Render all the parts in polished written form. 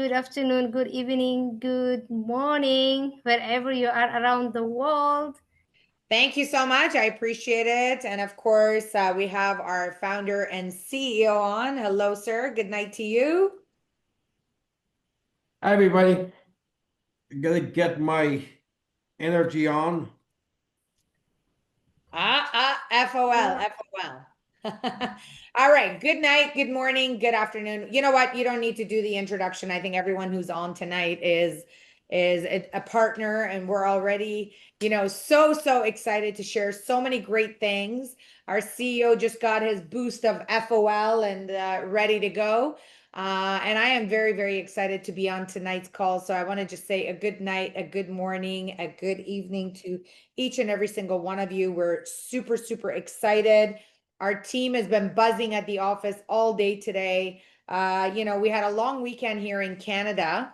good afternoon, good evening, good morning, wherever you are around the world. Thank you so much. I appreciate it. And of course, we have our founder and CEO on. Hello, sir. Good night to you. Hi, everybody. Gonna get my energy on. FOL, FOL. All right. Good night, good morning, good afternoon. You know what? You don't need to do the introduction. I think everyone who's on tonight is a partner, and we're already, so excited to share so many great things. Our CEO just got his boost of FOL and ready to go. And I am very, very excited to be on tonight's call. So I want to just say a good night, a good morning, a good evening to each and every single one of you. We're super, super excited. Our team has been buzzing at the office all day today. We had a long weekend here in Canada,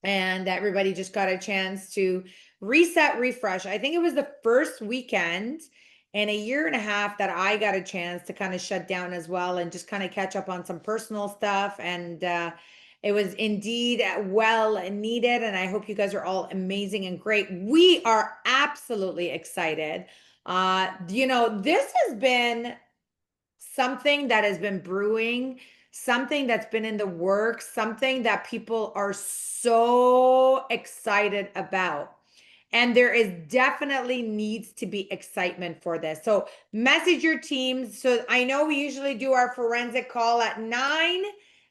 and everybody just got a chance to reset, refresh. I think it was the first weekend in a year and a half that I got a chance to kind of shut down as well and just kind of catch up on some personal stuff. And it was indeed well needed. And I hope you guys are all amazing and great. We are absolutely excited. This has been something that has been brewing, something that's been in the works, something that people are so excited about. And there is definitely needs to be excitement for this. So message your teams. So I know we usually do our forensic call at 9,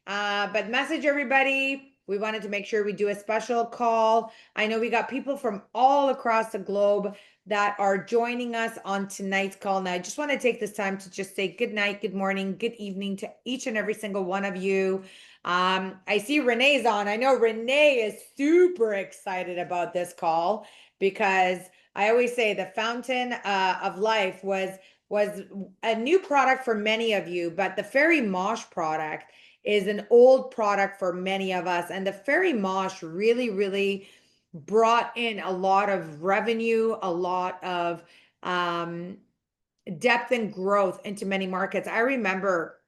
but message everybody. We wanted to make sure we do a special call. I know we got people from all across the globe that are joining us on tonight's call. Now, I just want to take this time to just say good night, good morning, good evening to each and every single one of you. I see Renee's on. I know Renee is super excited about this call because I always say the fountain of life was a new product for many of you, but the FERI MOSH product is an old product for many of us. And the FERI MOSH really brought in a lot of revenue, a lot of depth and growth into many markets. I remember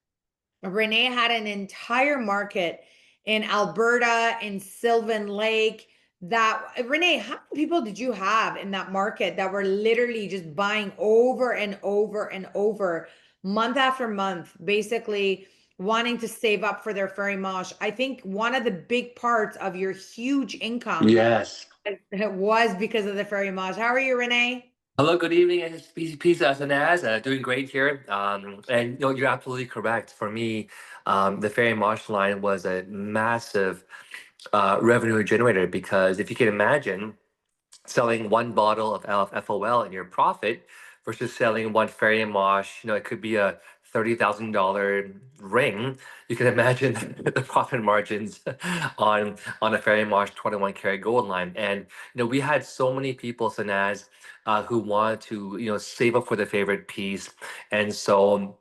Renee had an entire market in Alberta, in Sylvan Lake. That Renee, how many people did you have in that market that were literally just buying over and over and over, month after month, basically wanting to save up for their FERI MOSH? I think one of the big parts of your huge income, Yes. was because of the FERI MOSH. How are you, Renee? Hello, good evening, and peace, Sanaz. Doing great here. And you're absolutely correct. For me, the Fairy Mosh line was a massive revenue generator because if you can imagine selling one bottle of FOL in your profit versus selling one Fairy Mosh, it could be a $30,000 ring. You can imagine the profit margins on a Fairy Mosh 21 karat gold line. And we had so many people, Sanaz, who wanted to save up for their favorite piece, and so.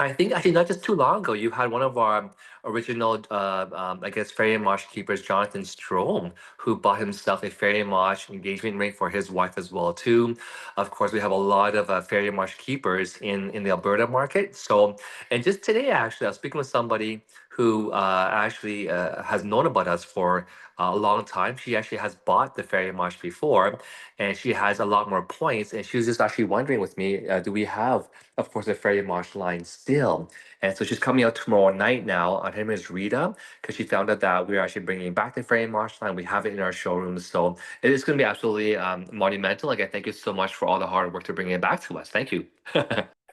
I think actually not just too long ago, you had one of our original, I guess, Fairy Mosh keepers, Jonathan Strom, who bought himself a Fairy Mosh engagement ring for his wife as well too. Of course, we have a lot of Fairy Mosh keepers in the Alberta market. So, and just today, actually, I was speaking with somebody who actually has known about us for a long time. She actually has bought the Fairy Mosh before, and she has a lot more points. And she was just actually wondering with me, do we have, of course, the Fairy Mosh line still? And so she's coming out tomorrow night now. Her name is Rita, because she found out that we're actually bringing back the Fairy Mosh line. We have it in our showroom. So it is going to be absolutely monumental. Again, thank you so much for all the hard work to bring it back to us. Thank you.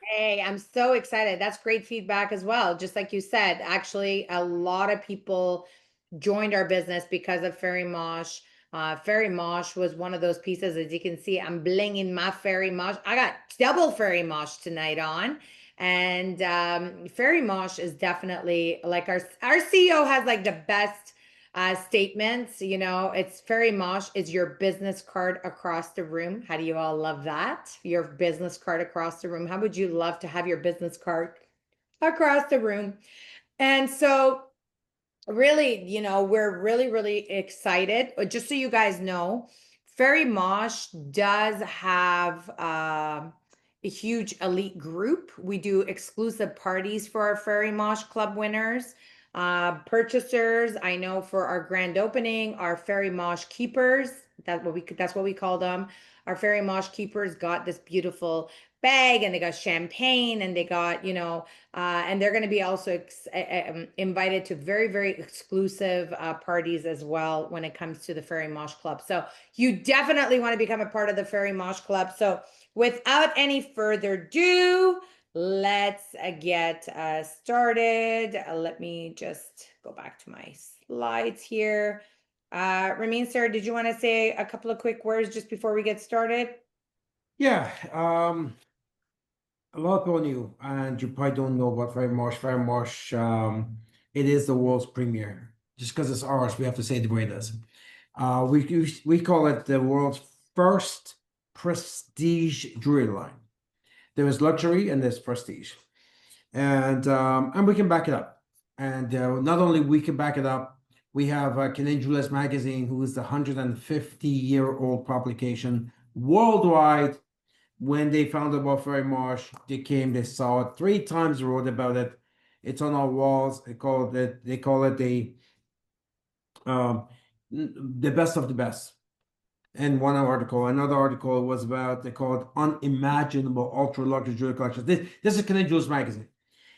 Hey, I'm so excited. That's great feedback as well. Just like you said, actually, a lot of people joined our business because of FERI MOSH. FERI MOSH was one of those pieces. As you can see, I'm blinging my FERI MOSH. I got double FERI MOSH tonight on. And FERI MOSH is definitely like our CEO has like the best statements. It's FERI MOSH is your business card across the room. How do you all love that? Your business card across the room. How would you love to have your business card across the room? And so really, we're really excited. Just so you guys know, FERI MOSH does have a huge elite group. We do exclusive parties for our FERI MOSH club winners. Purchasers, I know for our grand opening, our FERI MOSH keepers, that's what we call them. Our FERI MOSH keepers got this beautiful bag, and they got champagne, and they got, and they're going to be also invited to very, very exclusive parties as well when it comes to the FERI MOSH Club. So you definitely want to become a part of the FERI MOSH Club. So without any further ado, let's get started. Let me just go back to my slides here. Ramin, sir, did you want to say a couple of quick words just before we get started? Yeah, a lot of people knew, and you probably don't know about FERI MOSH. FERI MOSH, it is the world's premiere. Just because it's ours, we have to say it the way it is. We call it the world's first prestige jewelry line. There is luxury and there's prestige, and we can back it up. And not only we can back it up, we have Canadian Jewelers Magazine, who is the 150-year-old publication worldwide. When they found out about FERI MOSH, they saw it 3 times, wrote about it. It's on our walls. They call it the best of the best. And another article was about, they call it unimaginable ultra luxury jewelry collections. This is Canadian Jewelers Magazine.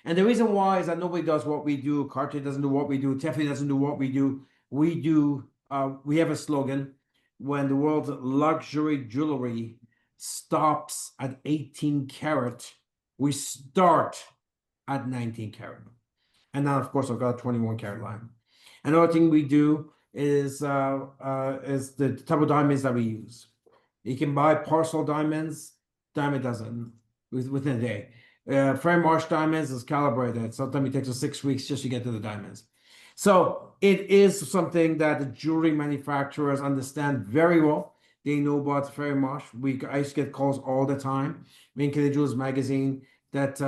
And the reason why is that nobody does what we do. Cartier doesn't do what we do. Tiffany doesn't do what we do. We have a slogan: when the world's luxury jewelry stops at 18 karat, we start at 19 karat. And now, of course, I've got a 21 karat line. Another thing we do is the type of diamonds that we use. You can buy parcel diamonds, dime a dozen within a day. FERI MOSH diamonds is calibrated. Sometimes it takes us 6 weeks just to get to the diamonds. So it is something that the jewelry manufacturers understand very well. They know about FERI MOSH. I used to get calls all the time. Canadian Jewelers Magazine that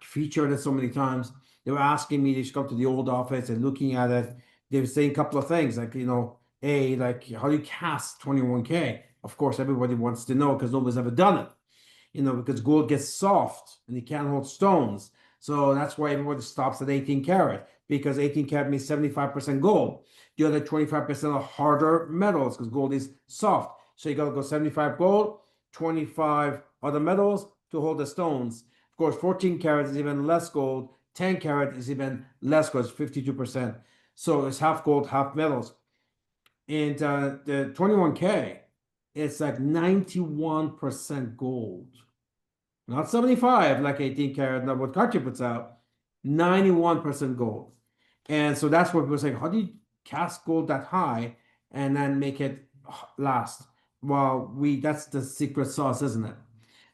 featured it so many times. They were asking me to come to the old office and looking at it. They were saying a couple of things like, like how do you cast 21K? Of course, everybody wants to know because nobody's ever done it. Because gold gets soft and it can't hold stones. So that's why everybody stops at 18 karat, because 18 karat means 75% gold. The other 25% are harder metals because gold is soft. So you got to go 75 gold, 25 other metals to hold the stones. Of course, 14 karat is even less gold. 10 karat is even less gold, it's 52%. So it's half gold, half metals. And the 21K, it's like 91% gold. Not 75 like 18 karat, not what Cartier puts out. 91% gold. And so that's what people say, how do you cast gold that high and then make it last? Well, that's the secret sauce, isn't it?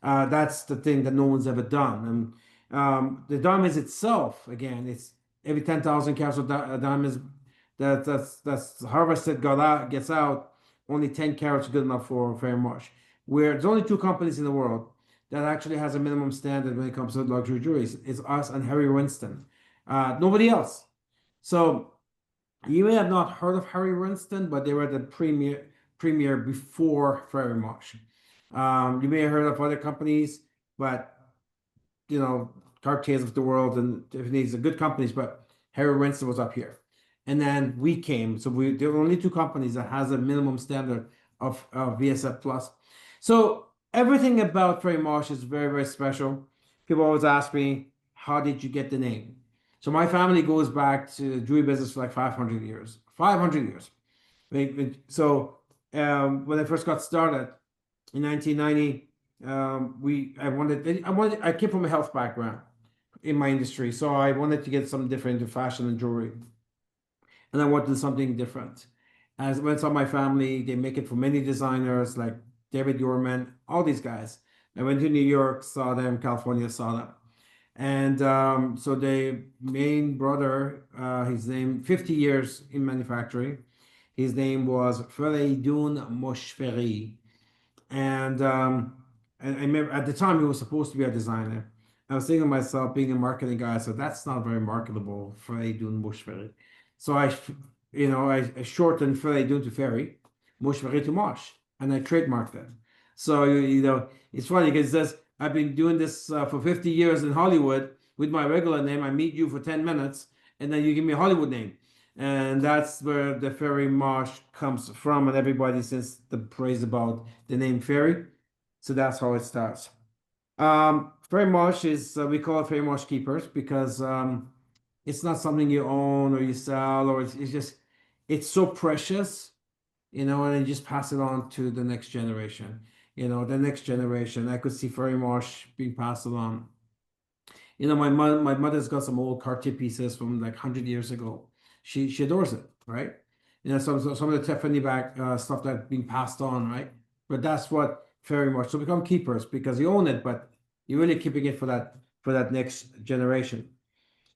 That's the thing that no one's ever done. And the diamonds itself, again, it's every 10,000 carats of diamonds that's harvested gets out. Only 10 carats is good enough for FERI MOSH. Where there's only 2 companies in the world that actually has a minimum standard when it comes to luxury jewelry. It's us and Harry Winston. Nobody else. So you may have not heard of Harry Winston, but they were the premier before FERI MOSH. You may have heard of other companies, but Cartiers of the world and Tiffany's are good companies, but Harry Winston was up here. And then we came. So there were only 2 companies that has a minimum standard of VSF plus. So everything about FERI MOSH is very, very special. People always ask me, how did you get the name? So my family goes back to the jewelry business for like 500 years. 500 years. So when I first got started in 1990, I came from a health background in my industry, so I wanted to get something different into fashion and jewelry, and I wanted something different. As I went to my family, they make it for many designers like David Yorman, all these guys. I went to New York, saw them, California, saw them. And so the main brother, his name, 50 years in manufacturing, his name was Feridun Moshferi. And I remember at the time he was supposed to be a designer. I was thinking to myself, being a marketing guy, so that's not very marketable, Feridun Moshferi. So I shortened Feridun to Ferry, Moshferi to Mosh, and I trademarked it. So it's funny because it says, I've been doing this for 50 years in Hollywood with my regular name. I meet you for 10 minutes and then you give me a Hollywood name. And that's where the Fairy Mosh comes from, and everybody sings the praise about the name Fairy. So that's how it starts. Fairy Mosh is, we call it Fairy Mosh Keepers because it's not something you own or you sell, or it's just, it's so precious, you know, and then you just pass it on to the next generation. You know, the next generation, I could see Fairy Mosh being passed along. You know, my mother's got some old Cartier pieces from like 100 years ago. She adores it, right? You know, some of the Tiffany back stuff that's being passed on, right? But that's what Fairy Mosh. So become keepers because you own it, but you're really keeping it for that next generation.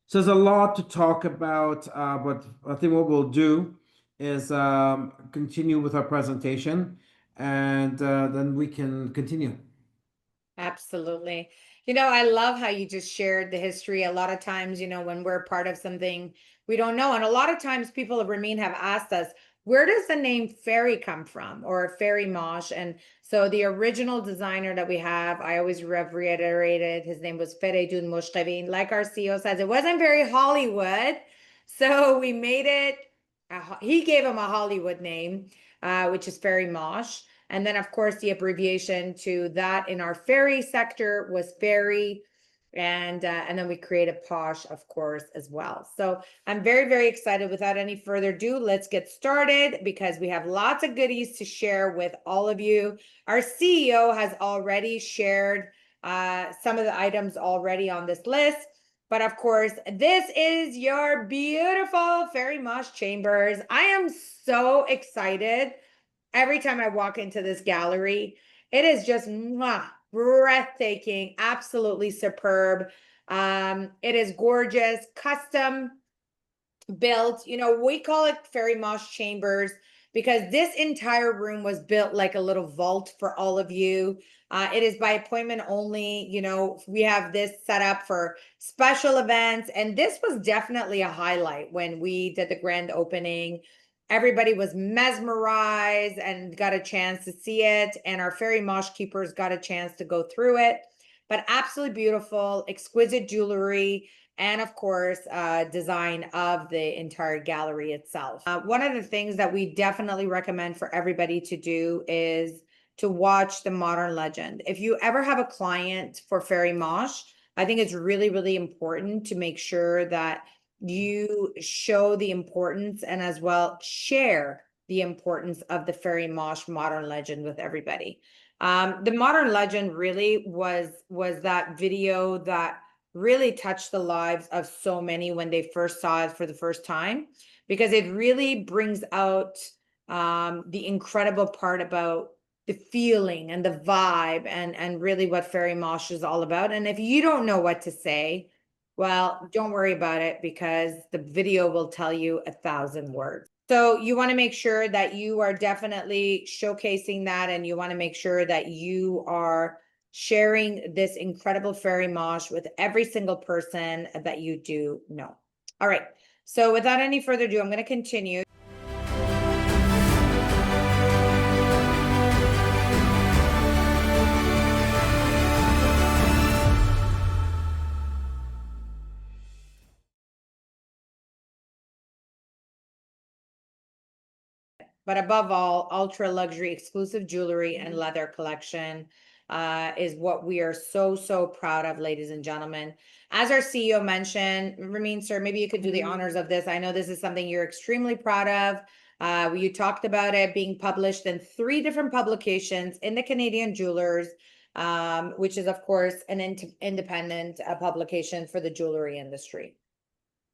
So there's a lot to talk about, but I think what we'll do is continue with our presentation, and then we can continue. Absolutely. You know, I love how you just shared the history. A lot of times, you know, when we're part of something, we don't know. And a lot of times people of Ramin have asked us, where does the name Fairy come from, or Fairy Mosh? And so the original designer that we have, I always reiterated, his name was FERI Mosh Chambers. Like our CEO says, it wasn't very Hollywood. So we made it, he gave him a Hollywood name, which is Fairy Mosh. And then, of course, the abbreviation to that in our fairy sector was fairy. And then we created Posh, of course, as well. So I'm very, very excited. Without any further ado, let's get started because we have lots of goodies to share with all of you. Our CEO has already shared some of the items already on this list. But of course, this is your beautiful Fairy Mosh Chambers. I am so excited. Every time I walk into this gallery, it is just breathtaking, absolutely superb. It is gorgeous, custom built. You know, we call it Fairy Mosh Chambers because this entire room was built like a little vault for all of you. It is by appointment only. You know, we have this set up for special events, and this was definitely a highlight when we did the grand opening. Everybody was mesmerized and got a chance to see it. And our Fairy Mosh keepers got a chance to go through it. But absolutely beautiful, exquisite jewelry, and of course, design of the entire gallery itself. One of the things that we definitely recommend for everybody to do is to watch the Modern Legend. If you ever have a client for Fairy Mosh, I think it's really, really important to make sure that you show the importance and as well share the importance of the Fairy Mosh Modern Legend with everybody. The Modern Legend really was that video that really touched the lives of so many when they first saw it for the first time, because it really brings out the incredible part about the feeling and the vibe and really what Fairy Mosh is all about. And if you don't know what to say, well, don't worry about it because the video will tell you 1,000 words. So you want to make sure that you are definitely showcasing that, and you want to make sure that you are sharing this incredible Fairy Mosh with every single person that you do know. All right. So without any further ado, I'm going to continue. But above all, ultra luxury exclusive jewelry and leather collection is what we are so, so proud of, ladies and gentlemen. As our CEO mentioned, Ramin, sir, maybe you could do the honors of this. I know this is something you're extremely proud of. You talked about it being published in 3 different publications in the Canadian Jewelers, which is, of course, an independent publication for the jewelry industry.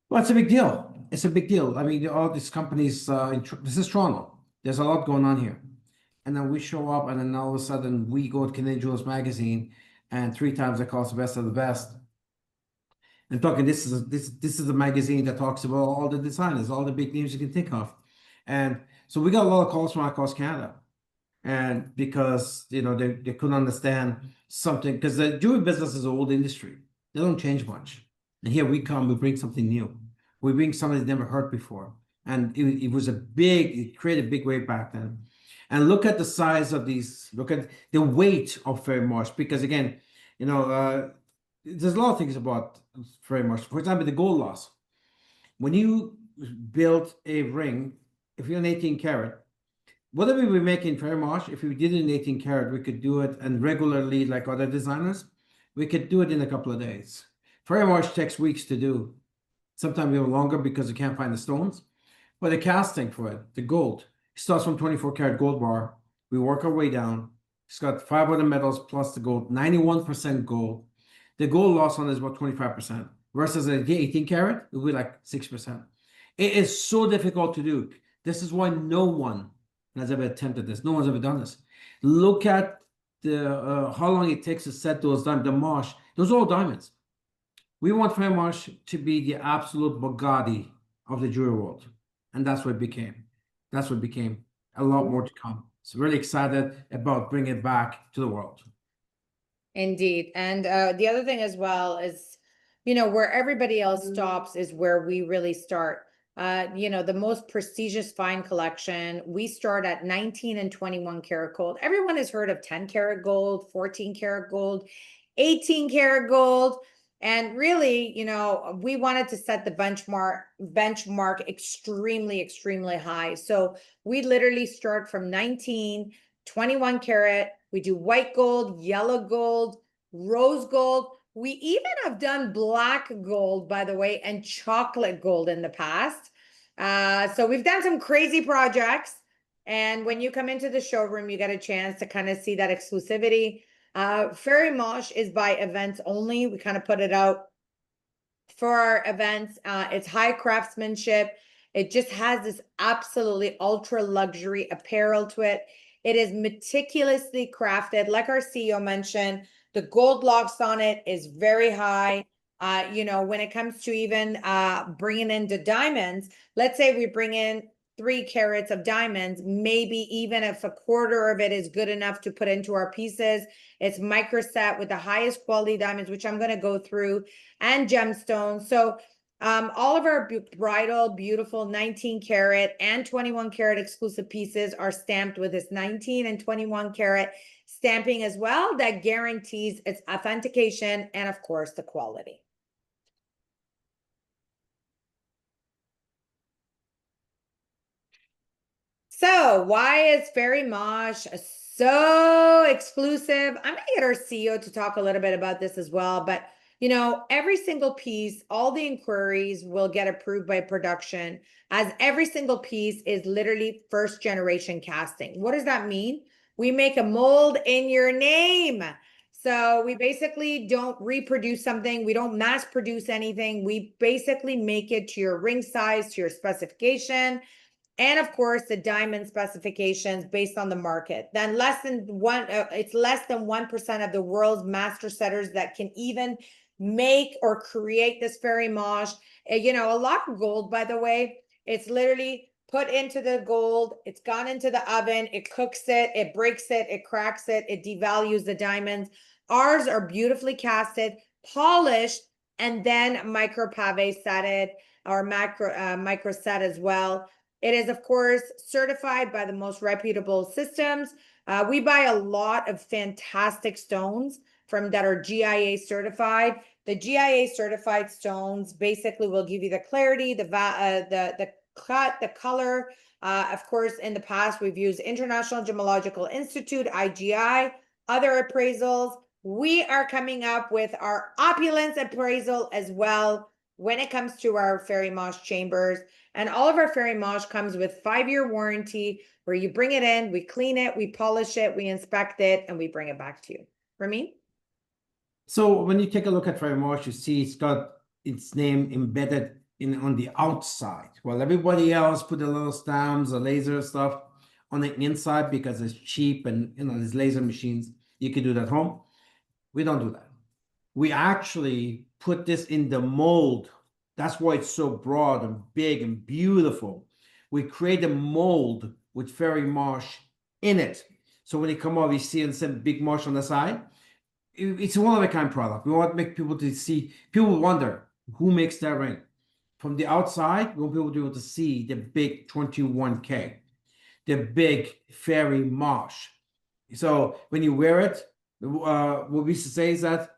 Well, it's a big deal. It's a big deal. I mean, all these companies, this is Toronto. There's a lot going on here. And then we show up, and then all of a sudden we go to Canadian Jewelers Magazine, and 3 times it calls the best of the best. And talking, this is a magazine that talks about all the designers, all the big names you can think of. And so we got a lot of calls from across Canada. And because, you know, they couldn't understand something, because the jewelry business is an old industry. They don't change much. And here we come, we bring something new. We bring something they've never heard before. And it created a big wave back then. And look at the size of these, look at the weight of Fairy Mosh, because again, there's a lot of things about Fairy Mosh. For example, the gold loss. when you build a ring, if you're an 18 karat, whatever we make in FERI MOSH, if we did it in 18 karat, we could do it, and regularly, like other designers, we could do it in a couple of days. FERI MOSH takes weeks to do, sometimes even longer because you can't find the stones. But the casting for it, the gold, starts from 24 karat gold bar. We work our way down. It's got 5 other metals plus the gold, 91% gold. The gold loss on it is about 25%, versus an 18 karat, it would be like 6%. It is so difficult to do. This is why no one has ever attempted this. No one's ever done this. Look at the how long it takes to set those diamonds, the mosh. Those are all diamonds. We want FERI MOSH to be the absolute Bugatti of the jewelry world. And that's what it became. That's what it became. A lot more to come. So really excited about bringing it back to the world. Indeed. And the other thing as well is, where everybody else stops is where we really start. The most prestigious fine collection, we start at 19 and 21 karat gold. Everyone has heard of 10 karat gold, 14 karat gold, 18 karat gold. And really, we wanted to set the benchmark extremely, extremely high. So we literally start from 19, 21 karat. We do white gold, yellow gold, rose gold. We even have done black gold, by the way, and chocolate gold in the past. So we've done some crazy projects. And when you come into the showroom, you get a chance to kind of see that exclusivity. FERI MOSH is by events only. We kind of put it out for our events. It's high craftsmanship. It just has this absolutely ultra luxury apparel to it. It is meticulously crafted. Like our CEO mentioned, the gold locks on it is very high. When it comes to even bringing in the diamonds, let's say we bring in 3 carats of diamonds, maybe even if a quarter of it is good enough to put into our pieces. It's micro set with the highest quality diamonds, which I'm going to go through, and gemstones. So all of our bridal, beautiful 19 karat and 21 karat exclusive pieces are stamped with this 19 and 21 karat stamping as well. That guarantees its authentication and, of course, the quality. So why is FERI MOSH so exclusive? I'm going to get our CEO to talk a little bit about this as well. But, every single piece, all the inquiries will get approved by production, as every single piece is literally first generation casting. What does that mean? We make a mold in your name. So we basically don't reproduce something. We don't mass produce anything. We basically make it to your ring size, to your specification. And of course, the diamond specifications based on the market. Then it's less than 1% of the world's master setters that can even make or create this FERI MOSH. A lot of gold, by the way, it's literally put into the gold, it's gone into the oven, it cooks it, it breaks it, it cracks it, it devalues the diamonds. Ours are beautifully casted, polished, and then micro pave setted or micro set as well. It is, of course, certified by the most reputable systems. We buy a lot of fantastic stones that are GIA certified. The GIA certified stones basically will give you the clarity, the cut, the color. Of course, in the past, we've used International Gemological Institute, IGI, other appraisals. We are coming up with our Opulence appraisal as well when it comes to our FERI MOSH chambers. And all of our FERI MOSH comes with 5-year warranty, where you bring it in, we clean it, we polish it, we inspect it, and we bring it back to you. Ramin? So when you take a look at FERI MOSH, you see it's got its name embedded on the outside, while everybody else put the little stamps or laser stuff on the inside because it's cheap, and these laser machines, you can do that at home. We don't do that. We actually put this in the mold. That's why it's so broad and big and beautiful. We create a mold with FERI MOSH in it. So when you come over, you see some big mosh on the side. It's a one-of-a-kind product. We want to make people to see. People wonder who makes that ring. From the outside, we want people to be able to see the big 21K, the big FERI MOSH. So when you wear it, what we used to say is that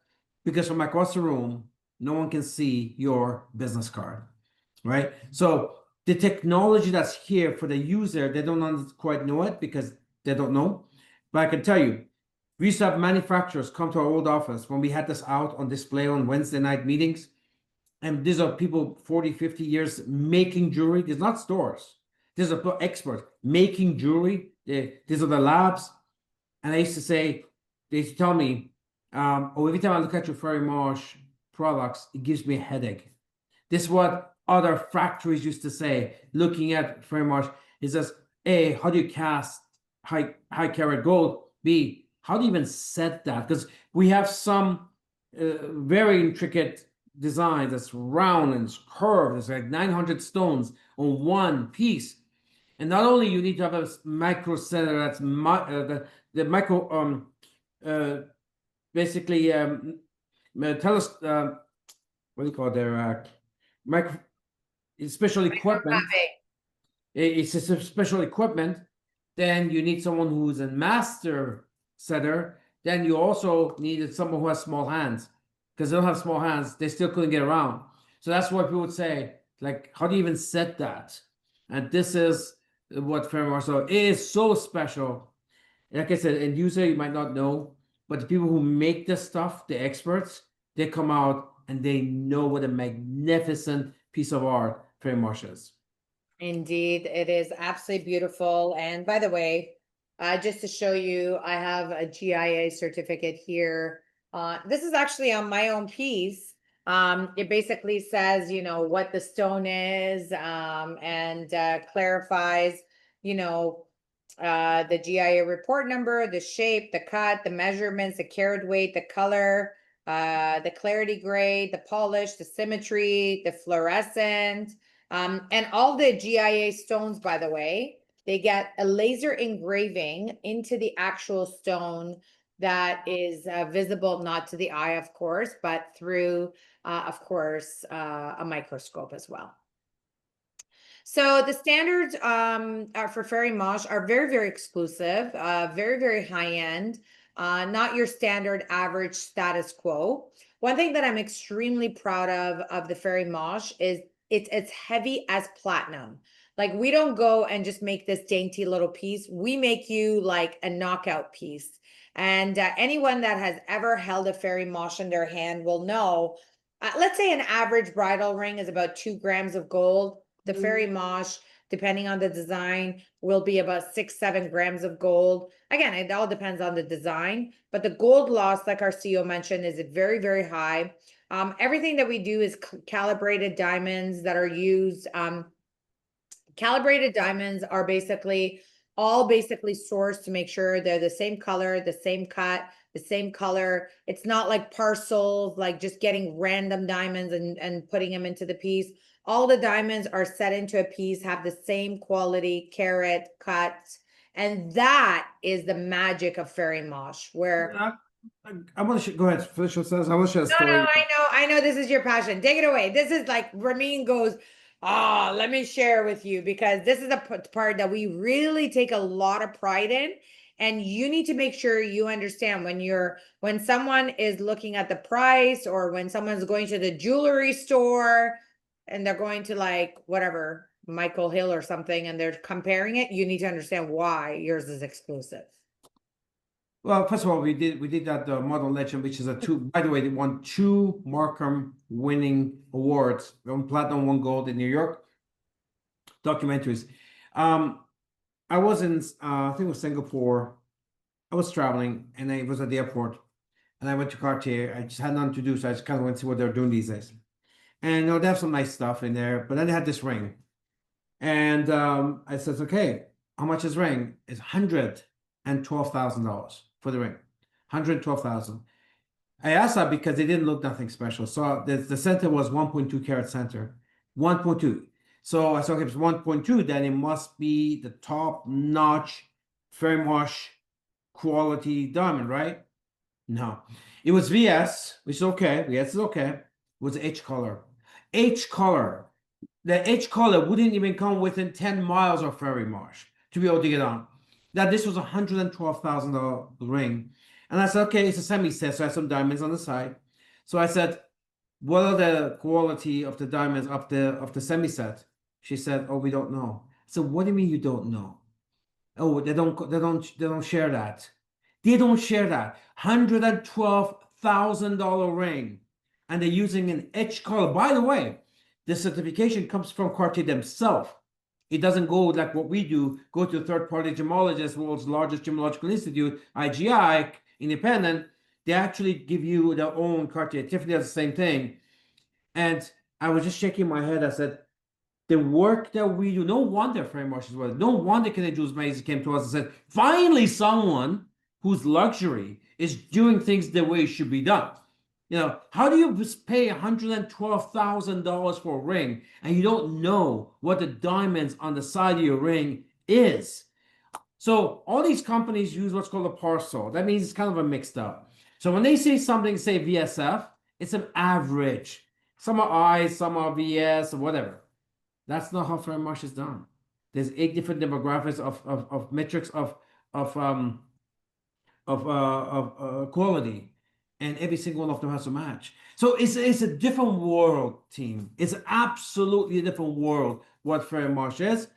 because from across the room, no one can see your business card. right? So the technology that's here for the user, they don't quite know it because they don't know. But I can tell you, we used to have manufacturers come to our old office when we had this out on display on Wednesday night meetings. And these are people 40, 50 years making jewelry. These are not stores. These are experts making jewelry. These are the labs. And I used to say, they used to tell me, oh, every time I look at your FERI MOSH products, it gives me a headache. This is what other factories used to say, looking at FERI MOSH. It says, A, how do you cast high carat gold? B, how do you even set that? Because we have some very intricate designs that's round and curved. It's like 900 stones on one piece. And not only you need to have a micro setter that's the micro basically tell us what do you call it there micro special equipment. It's a special equipment. Then you need someone who's a master setter. Then you also needed someone who has small hands, because they don't have small hands, they still couldn't get around. So that's what people would say, like, how do you even set that? And this is what FERI MOSH is so special. Like I said, end user, you might not know, but the people who make this stuff, the experts, they come out and they know what a magnificent piece of art FERI MOSH is. Indeed, it is absolutely beautiful. And by the way, just to show you, I have a GIA certificate here. This is actually on my own piece. It basically says, you know, what the stone is, and clarifies, you know, the GIA report number, the shape, the cut, the measurements, the carat weight, the color, the clarity grade, the polish, the symmetry, the fluorescent. And all the GIA stones, by the way, they get a laser engraving into the actual stone that is visible, not to the eye, of course, but through, of course, a microscope as well. So the standards for FERI MOSH are very, very exclusive, very, very high end, not your standard average status quo. One thing that I'm extremely proud of the FERI MOSH is it's heavy as platinum. Like, we don't go and just make this dainty little piece. We make you like a knockout piece. And anyone that has ever held a FERI MOSH in their hand will know, let's say an average bridal ring is about 2 grams of gold. The FERI MOSH, depending on the design, will be about 6-7 grams of gold. Again, it all depends on the design, but the gold loss, like our CEO mentioned, is very, very high. Everything that we do is calibrated diamonds that are used. Calibrated diamonds are basically sourced to make sure they're the same color, the same cut, the same color. It's not like parcels, like just getting random diamonds and putting them into the piece. All the diamonds are set into a piece, have the same quality, carat, cut. And that is the magic of FERI MOSH, where I want to go ahead. Felicia says, I want to share a story. No, I know this is your passion. Take it away. This is like Ramin goes, let me share with you, because this is a part that we really take a lot of pride in. And you need to make sure you understand when someone is looking at the price, or when someone's going to the jewelry store and they're going to like whatever, Michael Hill or something, and they're comparing it, you need to understand why yours is exclusive. Well, first of all, we did that Model Legend, which is by the way, they won 2 Markham winning awards, 1 platinum, 1 gold in New York, documentaries. I was in, I think it was Singapore. I was traveling and I was at the airport and I went to Cartier. I just had nothing to do, so I just kind of went to see what they're doing these days. And they have some nice stuff in there, but then they had this ring. And I said, okay, how much is ring? It's $112,000 for the ring. $112,000. I asked that because they didn't look nothing special. So the center was 1.2 carat center. 1.2. So I said, okay, if it's 1.2, then it must be the top notch FERI MOSH quality diamond, right? No. It was VS, which is okay. VS is okay. It was H color. H color. The H color wouldn't even come within 10 miles of FERI MOSH to be able to get on. That this was $112,000 ring. And I said, okay, it's a semi-set, so I have some diamonds on the side. So I said, what are the quality of the diamonds of the semi set? She said, oh, we don't know. So what do you mean you don't know? Oh, they don't share that. They don't share that. $112,000 ring. And they're using an etched color. By the way, the certification comes from Cartier themselves. It doesn't go like what we do, go to a third-party gemologist, world's largest gemological institute, IGI, independent. They actually give you their own Cartier. Tiffany does the same thing. And I was just shaking my head. I said, the work that we do, no wonder FERI MOSH is well. No wonder Canadian Jewels Magazine came to us and said, finally someone whose luxury is doing things the way it should be done. You know, how do you pay $112,000 for a ring and you don't know what the diamonds on the side of your ring is? So all these companies use what's called a parcel. That means it's kind of a mixed up. So when they say something, say VSF, it's an average. Some are I, some are VS, or whatever. That's not how FERI MOSH is done. There's 8 different demographics of metrics of quality, and every single one of them has to match. So it's a different world, team. It's absolutely a different world what FERI MOSH is.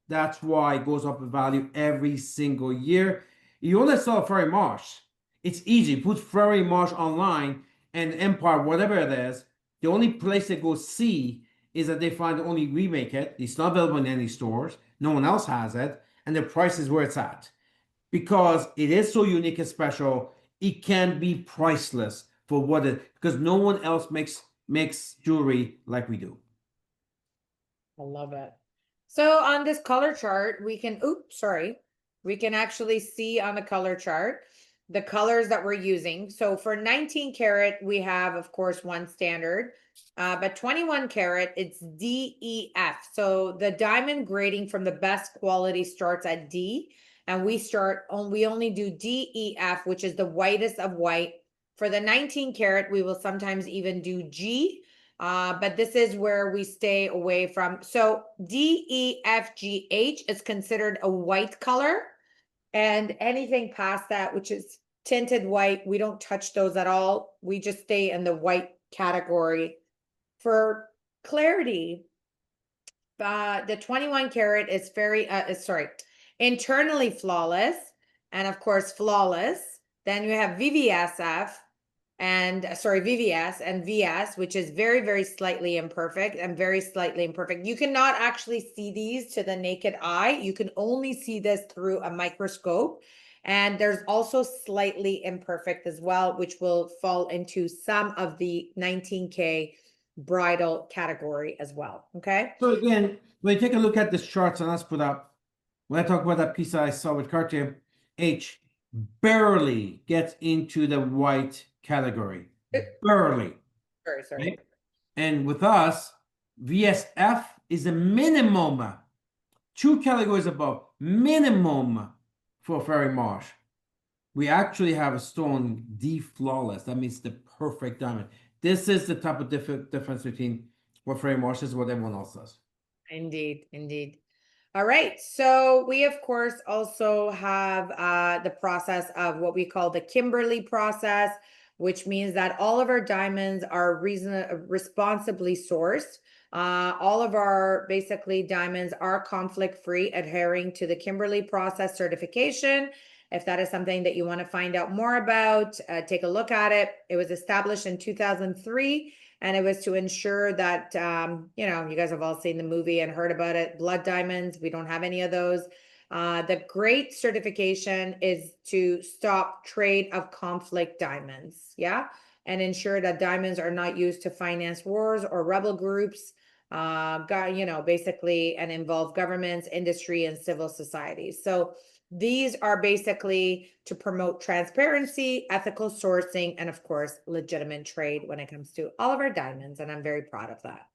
That's why it goes up in value every single year. You want to sell FERI MOSH, it's easy. Put FERI MOSH online and Empire, whatever it is. The only place they go see is that they find only we make it. It's not available in any stores. No one else has it. And the price is where it's at. Because it is so unique and special, it can be priceless for what it, because no one else makes jewelry like we do. I love it. So on this color chart, we can, we can actually see on the color chart the colors that we're using. So for 19 karat, we have, of course, one standard, but 21 karat, it's DEF. So the diamond grading from the best quality starts at D, and we only do DEF, which is the whitest of white. For the 19 karat, we will sometimes even do G, but this is where we stay away from. So DEFGH is considered a white color, and anything past that, which is tinted white, we don't touch those at all. We just stay in the white category. For clarity, the 21 karat is internally flawless, and of course flawless. Then you have VVSF and VVS and VS, which is very, very slightly imperfect and very slightly imperfect. You cannot actually see these to the naked eye. You can only see this through a microscope. And there's also slightly imperfect as well, which will fall into some of the 19K bridal category as well. Okay. So again, when you take a look at this charts and let's put up, when I talk about that piece I saw with Cartier, H barely gets into the white category. Barely. Sorry. Right? And with us, VSF is a minimum. 2 categories above. Minimum for FERI MOSH. We actually have a stone D flawless. That means the perfect diamond. This is the type of difference between what FERI MOSH is and what everyone else does. Indeed. All right. So we, of course, also have the process of what we call the Kimberley process, which means that all of our diamonds are responsibly sourced. All of our basically diamonds are conflict-free, adhering to the Kimberley process certification. If that is something that you want to find out more about, take a look at it. It was established in 2003, and it was to ensure that, you guys have all seen the movie and heard about it, blood diamonds. We don't have any of those. The great certification is to stop trade of conflict diamonds, and ensure that diamonds are not used to finance wars or rebel groups, basically, and involve governments, industry, and civil society. So these are basically to promote transparency, ethical sourcing, and of course, legitimate trade when it comes to all of our diamonds. And I'm very proud of that.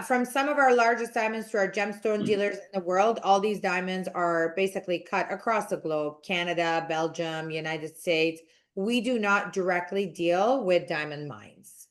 From some of our largest diamonds to our gemstone dealers in the world, all these diamonds are basically cut across the globe, Canada, Belgium, United States. We do not directly deal with diamond mines.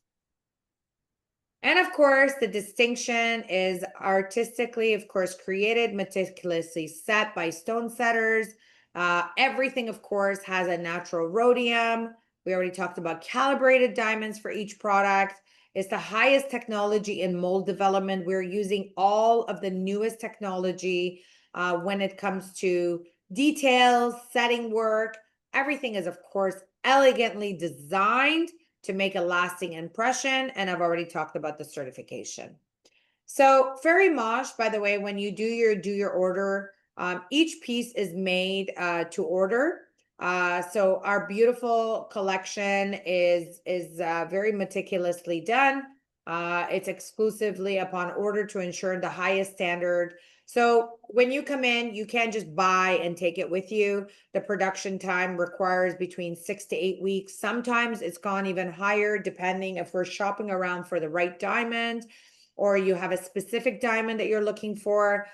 And of course, the distinction is artistically, of course, created, meticulously set by stone setters. Everything, of course, has a natural rhodium, We already talked about calibrated diamonds for each product. It's the highest technology in mold development. We're using all of the newest technology when it comes to details, setting work. Everything is, of course, elegantly designed to make a lasting impression. And I've already talked about the certification. So FERI MOSH, by the way, when you do your order, each piece is made to order. So our beautiful collection is very meticulously done. It's exclusively upon order to ensure the highest standard. So when you come in, you can't just buy and take it with you. The production time requires between 6 to 8 weeks. Sometimes it's gone even higher, depending if we're shopping around for the right diamond, or you have a specific diamond that you're looking for.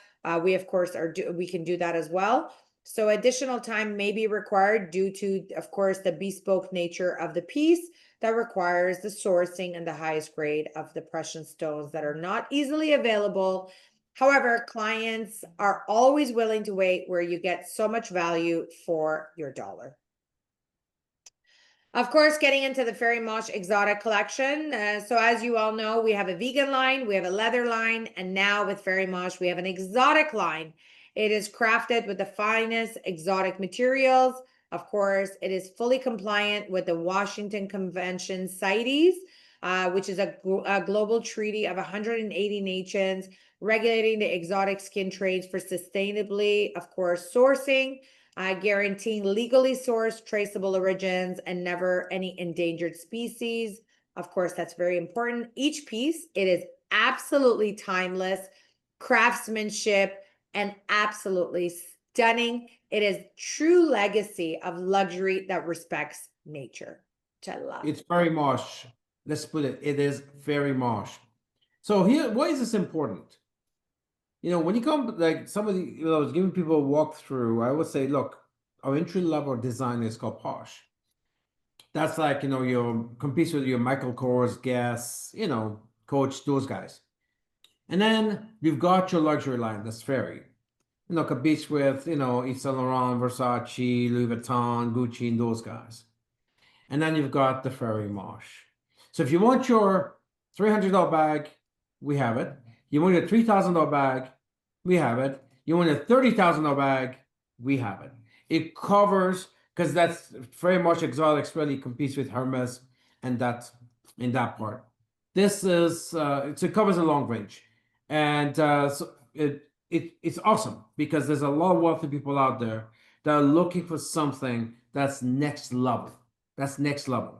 We of course we can do that as well. So additional time may be required due to, of course, the bespoke nature of the piece that requires the sourcing and the highest grade of the precious stones that are not easily available. However, clients are always willing to wait where you get so much value for your dollar. Of course, getting into the FERI MOSH exotic collection. So as you all know, we have a vegan line, we have a leather line, and now with FERI MOSH, we have an exotic line. It is crafted with the finest exotic materials. Of course, it is fully compliant with the Washington Convention CITES, which is a global treaty of 180 nations regulating the exotic skin trades for sustainably, of course, sourcing, guaranteeing legally sourced traceable origins and never any endangered species. Of course, that's very important. Each piece, it is absolutely timeless, craftsmanship, and absolutely stunning. It is true legacy of luxury that respects nature, which I love. It's FERI MOSH. Let's put it, it is FERI MOSH. So here, why is this important? You know, when you come, like somebody, you know, giving people a walkthrough, I would say, look, our entry level design is called Posh. That's like, you know, your competes with your Michael Kors, Guess, you know, Coach, those guys. And then you've got your luxury line, that's FERI. You know, competes with, you know, Yves Saint Laurent, Versace, Louis Vuitton, Gucci, and those guys. And then you've got the FERI MOSH. So if you want your $300 bag, we have it. You want your $3,000 bag, we have it. You want a $30,000 bag, we have it. It covers, because that's very much exotics really competes with Hermes and that in that part. This is it covers a long range, and so it's awesome because there's a lot of wealthy people out there that are looking for something that's next level. That's next level.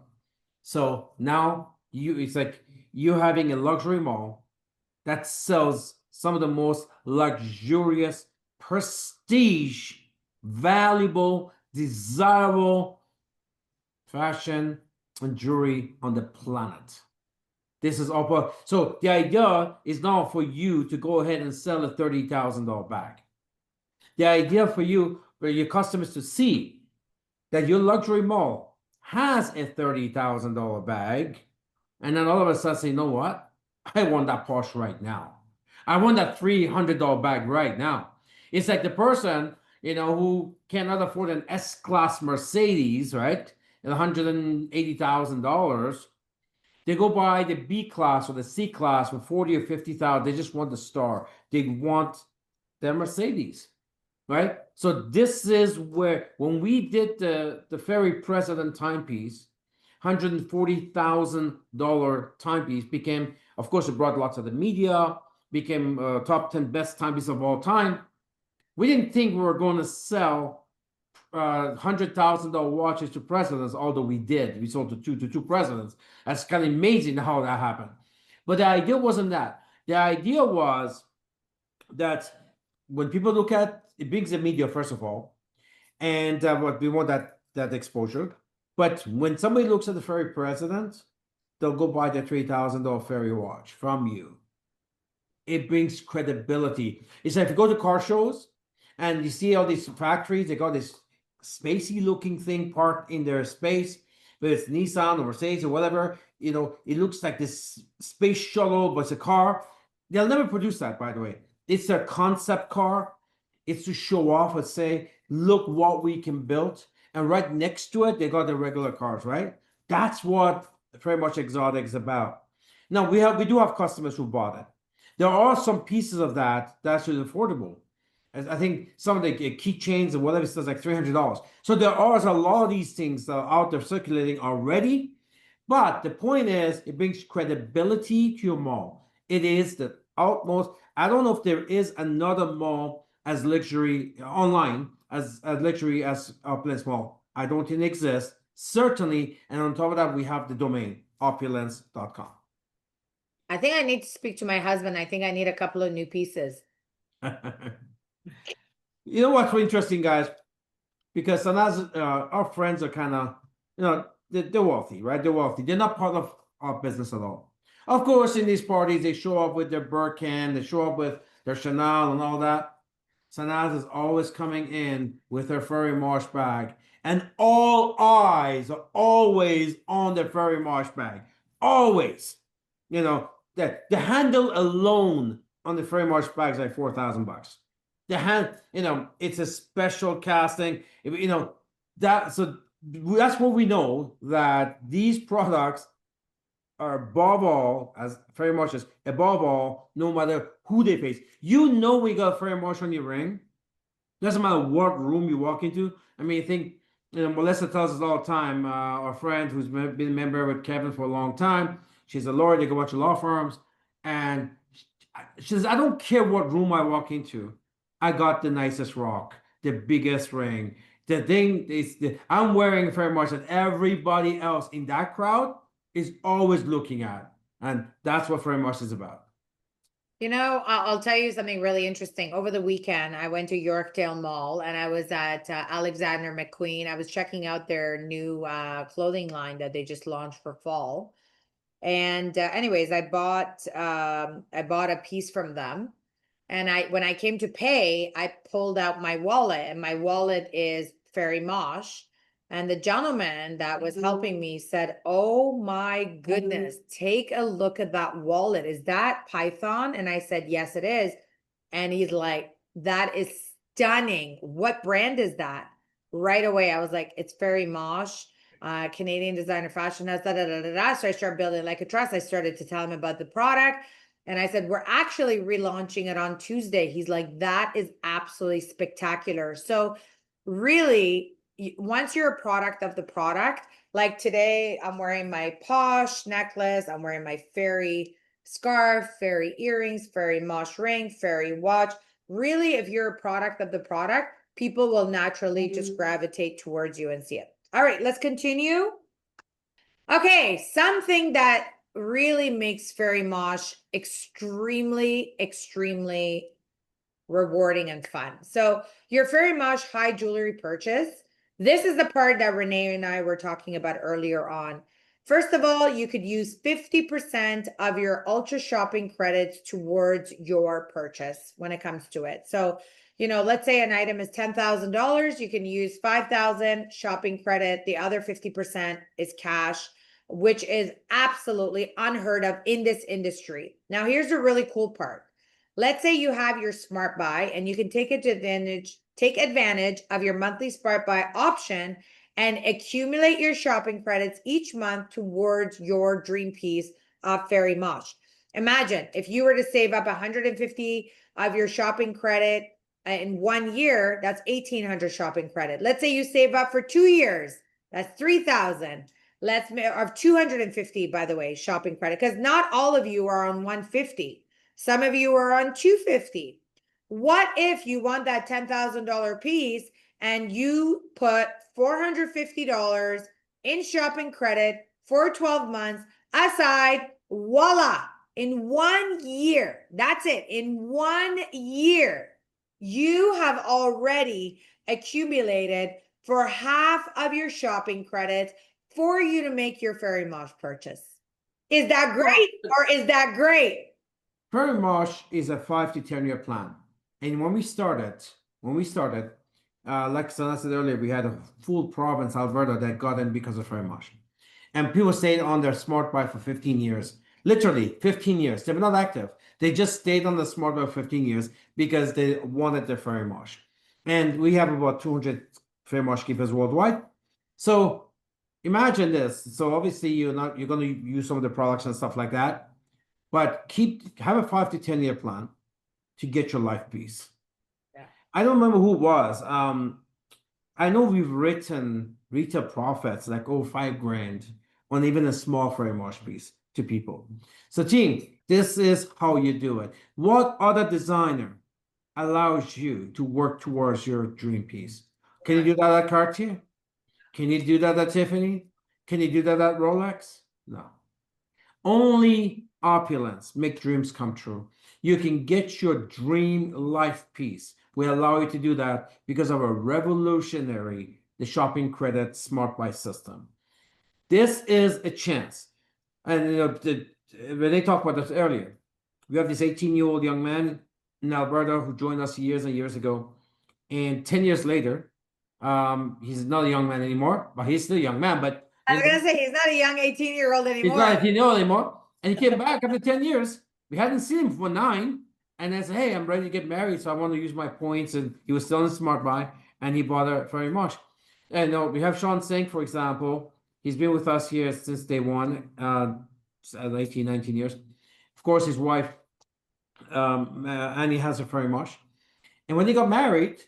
So now it's like you're having a luxury mall that sells some of the most luxurious, prestige, valuable, desirable fashion and jewelry on the planet. This is all. So the idea is now for you to go ahead and sell a $30,000 bag. The idea for you, for your customers to see that your luxury mall has a $30,000 bag, and then all of a sudden say, you know what? I want that Porsche right now. I want that $300 bag right now. It's like the person, you know, who cannot afford an S-Class Mercedes, right? At $180,000. They go buy the B-Class or the C-Class for 40 or 50,000. They just want the star. They want their Mercedes, right? So this is where, when we did the FERI President timepiece, $140,000 timepiece became, of course, it brought lots of the media, became top 10 best timepiece of all time. We didn't think we were going to sell $100,000 watches to presidents, although we did. We sold to two presidents. That's kind of amazing how that happened. But the idea wasn't that. The idea was that when people look at it, brings the media first of all, and what we want that exposure. But when somebody looks at the FERI president, they'll go buy the $3,000 FERI watch from you. It brings credibility. It's like if you go to car shows and you see all these factories, they got this spacey looking thing parked in their space, whether it's Nissan or Mercedes or whatever, you know, it looks like this space shuttle, but it's a car. They'll never produce that, by the way. It's their concept car. It's to show off and say, look what we can build. and right next to it, they got the regular cars, right? That's what very much exotic is about. Now we do have customers who bought it. There are some pieces of that that's really affordable. I think some of the keychains and whatever stuff like $300. So there are a lot of these things that are out there circulating already. But the point is, it brings credibility to your mall. It is the utmost. I don't know if there is another mall as luxury online as luxury as Opulence Mall. I don't think it exists. Certainly, and on top of that, we have the domain opulence.com. I think I need to speak to my husband. I think I need a couple of new pieces. You know what's interesting, guys? Because sometimes our friends are kind of, they're wealthy, right? They're wealthy. They're not part of our business at all. Of course, in these parties, they show up with their Birkin, they show up with their Chanel and all that. Sanaz is always coming in with her FERI MOSH bag, and all eyes are always on the FERI MOSH bag. Always. The handle alone on the FERI MOSH bag is like $4,000. It's a special casting. That's what we know, that these products are above all, as FERI MOSH is above all, no matter who they face. We got FERI MOSH on your ring. Doesn't matter what room you walk into. I mean, I think Melissa tells us all the time. Our friend who's been a member with Kevin for a long time. She's a lawyer. They go watch law firms, and she says, "I don't care what room I walk into. I got the nicest rock, the biggest ring. The thing is, I'm wearing FERI MOSH that everybody else in that crowd is always looking at, and that's what FERI MOSH is about." I'll tell you something really interesting. Over the weekend, I went to Yorkdale Mall and I was at Alexander McQueen. I was checking out their new clothing line that they just launched for fall. And anyways, I bought a piece from them. And when I came to pay, I pulled out my wallet, and my wallet is FERI MOSH. And the gentleman that was helping me said, "Oh my goodness, take a look at that wallet. Is that Python?" And I said, "Yes, it is." And he's like, "That is stunning. What brand is that?" Right away, I was like, "It's FERI MOSH, Canadian designer, fashion house, da, da, da, da, da." So I started building like a trust. I started to tell him about the product. And I said, "We're actually relaunching it on Tuesday." He's like, "That is absolutely spectacular." So really, once you're a product of the product, like today, I'm wearing my Posh necklace, I'm wearing my FERI scarf, FERI earrings, FERI MOSH ring, FERI watch. Really, if you're a product of the product, people will naturally just gravitate towards you and see it. All right, let's continue. Okay, something that really makes FERI MOSH extremely, extremely rewarding and fun. So your FERI MOSH high jewelry purchase, this is the part that Renee and I were talking about earlier on. First of all, you could use 50% of your ultra shopping credits towards your purchase when it comes to it. So, let's say an item is $10,000, you can use 5,000 shopping credit. The other 50% is cash, which is absolutely unheard of in this industry. Now, here's the really cool part. Let's say you have your Smart Buy and you can take advantage of your monthly Smart Buy option and accumulate your shopping credits each month towards your dream piece of FERI MOSH. Imagine if you were to save up 150 of your shopping credit in 1 year, that's 1,800 shopping credit. Let's say you save up for 2 years, that's 3,000. Of 250, by the way, shopping credit, because not all of you are on 150. Some of you are on 250. What if you want that $10,000 piece and you put $450 in shopping credit for 12 months aside? Voila, in 1 year, that's it. In 1 year, you have already accumulated for half of your shopping credits for you to make your FERI MOSH purchase. Is that great or is that great? FERI MOSH is a 5 to 10 year plan. And when we started, like Sana said earlier, we had a full province, Alberta, that got in because of FERI MOSH. And people stayed on their Smart Buy for 15 years. Literally 15 years. They were not active. They just stayed on the Smart Buy for 15 years because they wanted their FERI MOSH. And we have about 250 FERI MOSH keepers worldwide. So imagine this. So obviously you're going to use some of the products and stuff like that, but have a 5 to 10 year plan to get your life piece. Yeah. I don't remember who it was. I know we've written retail profits like over $5,000 on even a small FERI MOSH piece to people. So team, this is how you do it. What other designer allows you to work towards your dream piece? Can you do that at Cartier? Can you do that at Tiffany? Can you do that at Rolex? No. Only Opulence make dreams come true. You can get your dream life piece. We allow you to do that because of a revolutionary, the shopping credit smart buy system. This is a chance. And when they talked about this earlier, we have this 18-year-old young man in Alberta who joined us years and years ago. And 10 years later, he's not a young man anymore, but he's still a young man. But I was gonna say he's not a young 18-year-old anymore. he's not 18-year-old anymore. And he came back after 10 years. We hadn't seen him for 9. And I said, hey, I'm ready to get married, so I want to use my points. And he was still in Smart Buy, and he bought a FERI MOSH. And we have Sean Singh, for example. He's been with us here since day one, 18, 19 years. Of course, his wife, Annie, has a FERI MOSH. And when they got married,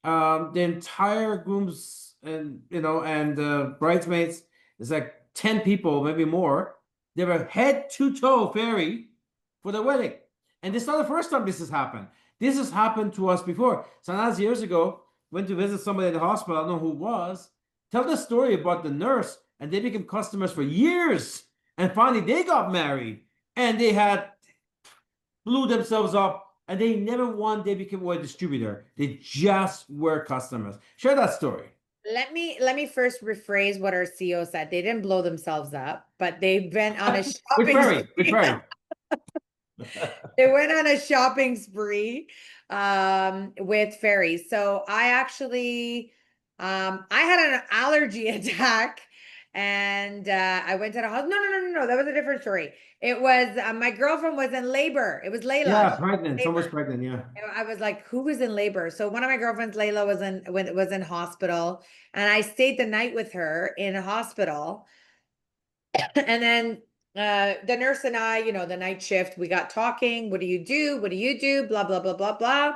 the entire grooms and bridesmaids, it's like 10 people, maybe more. They were head to toe FERI for the wedding. And this is not the first time this has happened. This has happened to us before. So now, years ago, went to visit somebody in the hospital, I don't know who it was, tell the story about the nurse, and they became customers for years. And finally, they got married, and they blew themselves up, and they never one day became a distributor. They just were customers. Share that story. Let me first rephrase what our CEO said. They didn't blow themselves up, but they went on a shopping spree. They went on a shopping spree with FERI. So I actually I had an allergy attack, and I went to the hospital. No. That was a different story. It was my girlfriend was in labor. It was Layla. Yeah, pregnant. Someone's pregnant. Yeah. I was like, who was in labor? So one of my girlfriends, Layla, was in hospital, and I stayed the night with her in a hospital. And then the nurse and I, the night shift, we got talking. What do you do? What do you do? Blah, blah, blah, blah, blah.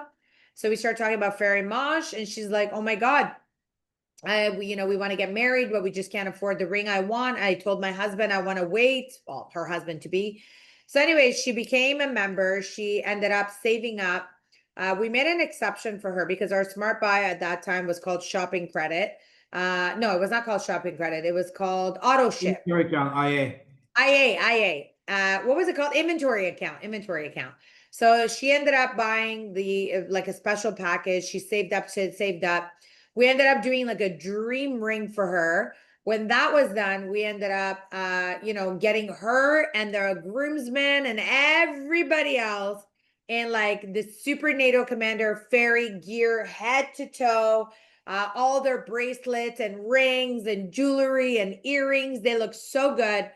So we started talking about FERI MOSH, and she's like, oh my God, we want to get married, but we just can't afford the ring I want. I told my husband I want to wait. Well, her husband to be. So anyways, she became a member. She ended up saving up. We made an exception for her because our smart buy at that time was called shopping credit. No, it was not called shopping credit. It was called auto ship. Inventory account, IA. What was it called? Inventory account. So she ended up buying like a special package. She saved up. We ended up doing like a dream ring for her. When that was done, we ended up, getting her and the groomsmen and everybody else in like the Super NATO Commander FERI gear, head to toe, all their bracelets and rings and jewelry and earrings. They look so good.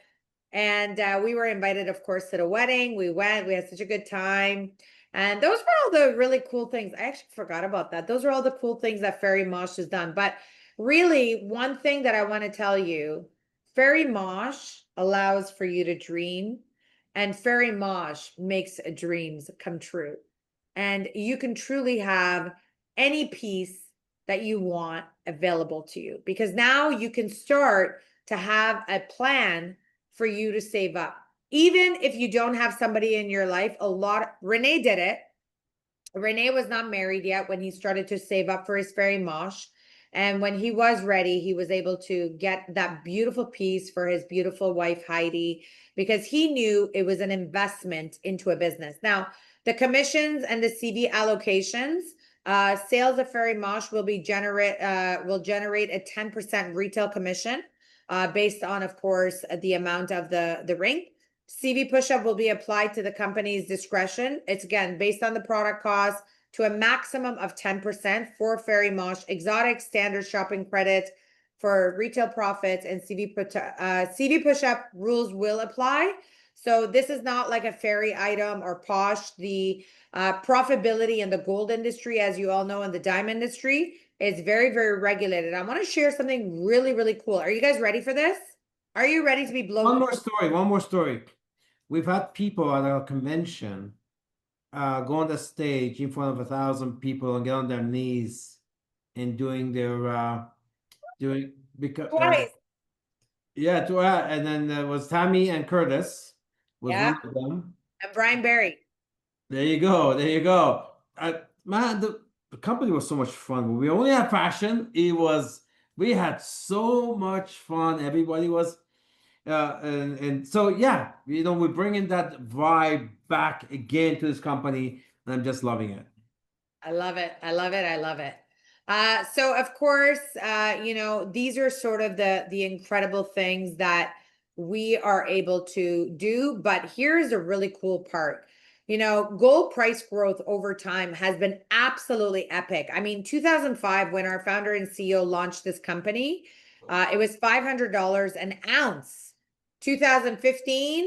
And we were invited, of course, to the wedding. We went, we had such a good time. And those were all the really cool things. I actually forgot about that. Those are all the cool things that FERI MOSH has done. But really, one thing that I want to tell you, FERI MOSH allows for you to dream, and FERI MOSH makes dreams come true. And you can truly have any piece that you want available to you, because now you can start to have a plan for you to save up. Even if you don't have somebody in your life, Renee did it. Renee was not married yet when he started to save up for his FERI MOSH. And when he was ready, he was able to get that beautiful piece for his beautiful wife, Heidi, because he knew it was an investment into a business. Now, the commissions and the CV allocations, sales of FERI MOSH will generate a 10% retail commission based on, of course, the amount of the ring. CV push-up will be applied to the company's discretion. It's again based on the product cost to a maximum of 10% for FERI MOSH, exotic standard shopping credit for retail profits, and CV push-up rules will apply. So this is not like a FERI item or posh. The profitability in the gold industry, as you all know, in the diamond industry, It's very, very regulated. I want to share something really, really cool. Are you guys ready for this? Are you ready to be blown? One more story. We've had people at our convention go on the stage in front of 1,000 people and get on their knees and doing their doing because Twice. yeah, and then there was Tammy and Curtis was Yeah. one of them. And Brian Barry. There you go. There you go. Man, the company was so much fun. We only had fashion. We had so much fun. Everybody was and so yeah, we're bringing that vibe back again to this company, and I'm just loving it. I love it. I love it. I love it. So of course, these are sort of the incredible things that we are able to do. But here's a really cool part. Gold price growth over time has been absolutely epic. I mean, 2005, when our founder and CEO launched this company, it was $500 an ounce. 2015,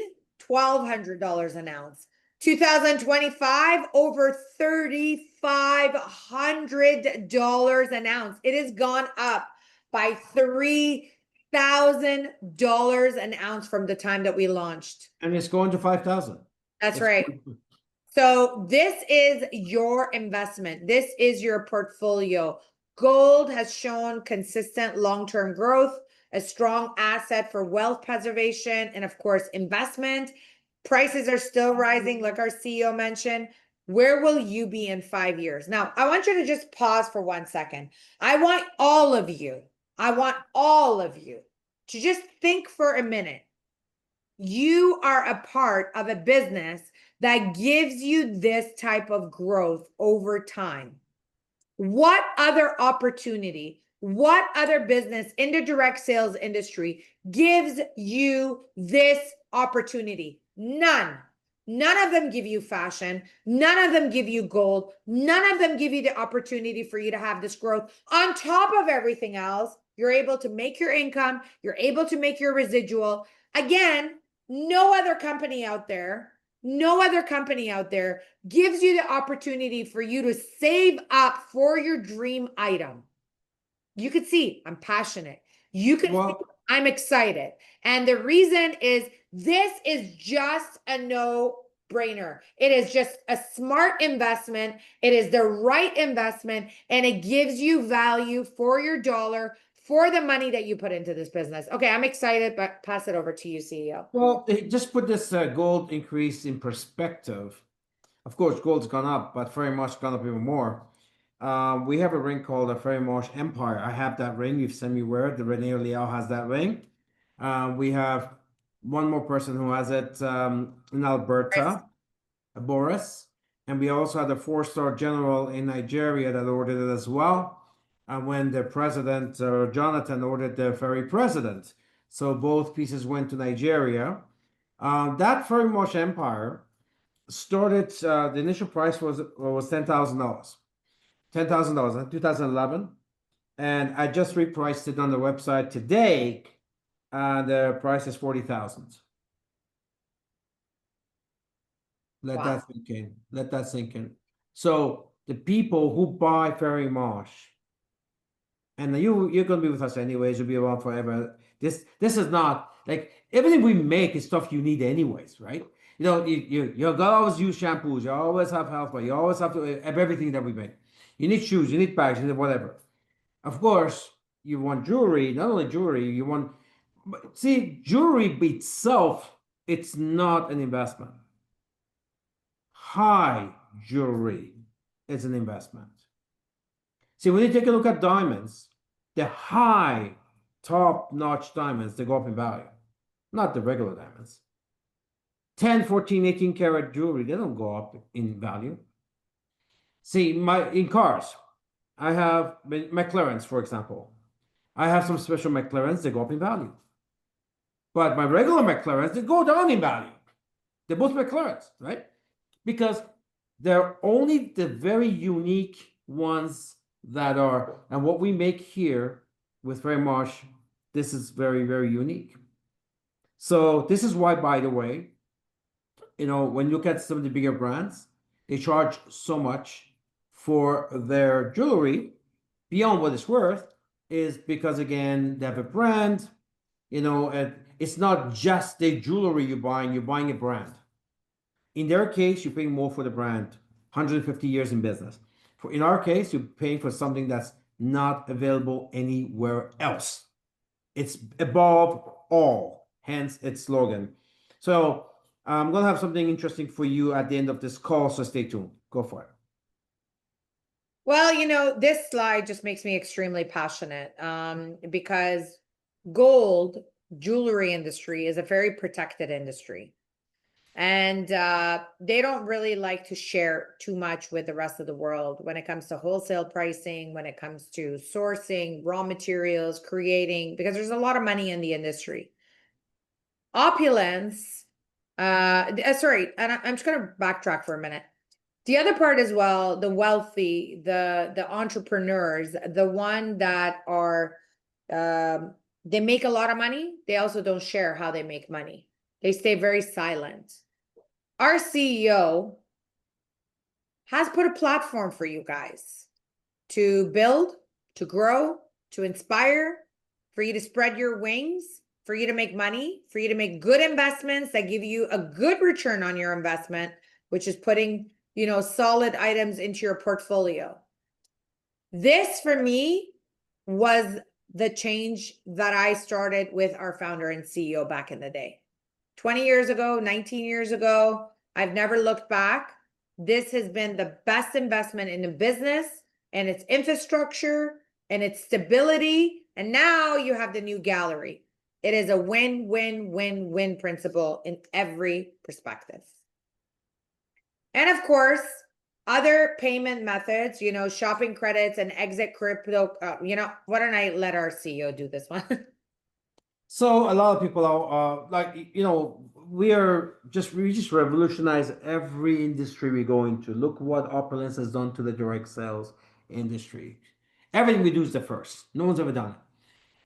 $1,200 an ounce. 2025, over $3,500 an ounce. It has gone up by $3,000 an ounce from the time that we launched. And it's going to 5,000. That's right. So this is your investment. This is your portfolio. Gold has shown consistent long-term growth, a strong asset for wealth preservation, and of course, investment. Prices are still rising, like our CEO mentioned. Where will you be in 5 years? Now, I want you to just pause for 1 second. I want all of you to just think for a minute. You are a part of a business that gives you this type of growth over time. What other opportunity, what other business in the direct sales industry gives you this opportunity? None. None of them give you fashion. None of them give you gold. None of them give you the opportunity for you to have this growth. On top of everything else, you're able to make your income. You're able to make your residual. Again, no other company out there gives you the opportunity for you to save up for your dream item. You could see I'm passionate. You could see I'm excited. And the reason is this is just a no-brainer. It is just a smart investment. It is the right investment, and it gives you value for your dollar, for the money that you put into this business. Okay, I'm excited, but pass it over to you, CEO. Well, just put this gold increase in perspective. Of course, gold's gone up, but FERI MOSH gone up even more. We have a ring called the FERI MOSH Empire. I have that ring. You've sent me word. The Rene Leal has that ring. We have one more person who has it in Alberta, Boris. And we also had a 4-star general in Nigeria that ordered it as well. When the president, Jonathan, ordered the FERI president. So both pieces went to Nigeria. That FERI MOSH Empire started, the initial price was $10,000. $10,000 in 2011. And I just repriced it on the website today. The price is 40,000. Let that sink in. Let that sink in. So the people who buy FERI MOSH, and you're gonna be with us anyways, you'll be around forever. This is not like everything we make is stuff you need anyways, right? You gotta always use shampoos, you always have health, you always have to have everything that we make. You need shoes, you need bags, you need whatever. Of course, you want jewelry, not only jewelry, you want, see, jewelry itself, it's not an investment. High jewelry is an investment. See, when you take a look at diamonds, the high, top-notch diamonds, they go up in value, not the regular diamonds. 10, 14, 18 karat jewelry, they don't go up in value. See, in cars, I have McLarens, for example. I have some special McLarens, they go up in value. But my regular McLarens, they go down in value. They're both McLarens, right? Because they're only the very unique ones that are, and what we make here with FERI MOSH, this is very, very unique. So this is why, by the way, when you look at some of the bigger brands, they charge so much for their jewelry beyond what it's worth is because, again, they have a brand, and it's not just the jewelry you're buying a brand. In their case, you're paying more for the brand, 150 years in business. In our case, you're paying for something that's not available anywhere else. It's above all, hence its slogan. So I'm going to have something interesting for you at the end of this call, so stay tuned. Go for it. Well, this slide just makes me extremely passionate because gold jewelry industry is a very protected industry. And they don't really like to share too much with the rest of the world when it comes to wholesale pricing, when it comes to sourcing raw materials, creating, because there's a lot of money in the industry. Opulence, sorry, and I'm just going to backtrack for a minute. The other part as well, the wealthy, the entrepreneurs, the one that are, they make a lot of money. They also don't share how they make money. They stay very silent. Our CEO has put a platform for you guys to build, to grow, to inspire, for you to spread your wings, for you to make money, for you to make good investments that give you a good return on your investment, which is putting, solid items into your portfolio. This for me was the change that I started with our founder and CEO back in the day. 20 years ago, 19 years ago, I've never looked back. This has been the best investment in the business and its infrastructure and its stability. And now you have the new gallery. It is a win-win-win-win principle in every perspective. And of course, other payment methods, shopping credits and exit crypto. Why don't I let our CEO do this one? So a lot of people are we just revolutionize every industry we go into. Look what Opulence has done to the direct sales industry. Everything we do is the first. No one's ever done it.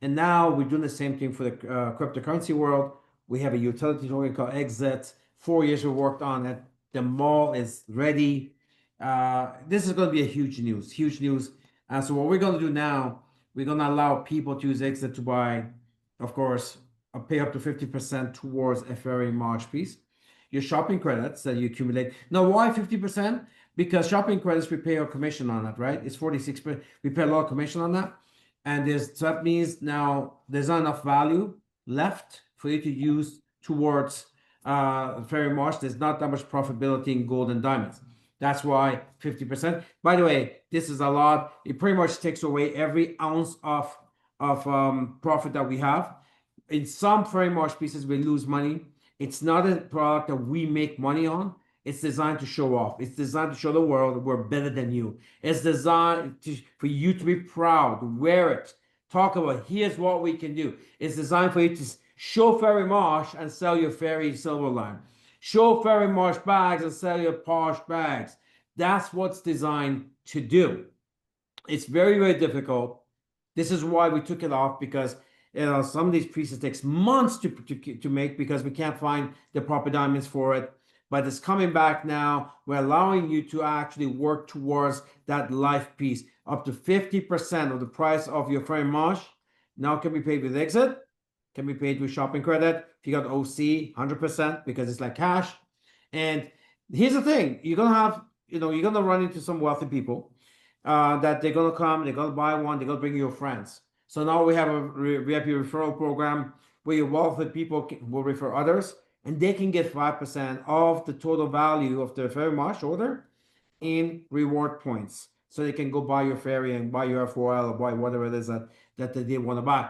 And now we're doing the same thing for the cryptocurrency world. We have a utility token called Exit. 4 years we worked on it. The mall is ready. This is going to be a huge news. So what we're going to do now, we're going to allow people to use Exit to buy, of course, pay up to 50% towards a FERI MOSH piece. Your shopping credits that you accumulate. Now, why 50%? Because shopping credits, we pay a commission on that, right? It's 46%. We pay a lot of commission on that. And so that means now there's not enough value left for you to use towards FERI MOSH. There's not that much profitability in gold and diamonds. That's why 50%. By the way, this is a lot. It pretty much takes away every ounce of profit that we have. In some FERI MOSH pieces, we lose money. It's not a product that we make money on. It's designed to show off. It's designed to show the world that we're better than you. It's designed for you to be proud, wear it, talk about here's what we can do. It's designed for you to show FERI MOSH and sell your FERI silver line. Show FERI MOSH bags and sell your posh bags. That's what's designed to do. It's very, very difficult. This is why we took it off, because some of these pieces takes months to make because we can't find the proper diamonds for it. But it's coming back now. We're allowing you to actually work towards that life piece. Up to 50% of the price of your FERI MOSH now can be paid with Exit, can be paid with shopping credit. If you got OC, 100% because it's like cash. And here's the thing: you're gonna have, you're gonna run into some wealthy people that they're gonna come, they're gonna buy one, they're gonna bring your friends. So now we have a VIP referral program where your wealthy people will refer others, and they can get 5% of the total value of the FERI MOSH order in reward points. So they can go buy your FERI and buy your FOL or buy whatever it is that they want to buy.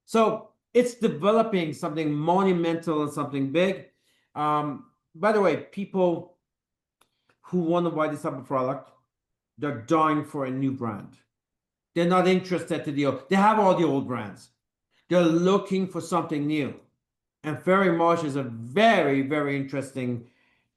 So it's developing something monumental and something big. By the way, people who want to buy this type of product, they're dying for a new brand. They're not interested to they have all the old brands. They're looking for something new. And FERI MOSH is a very, very interesting.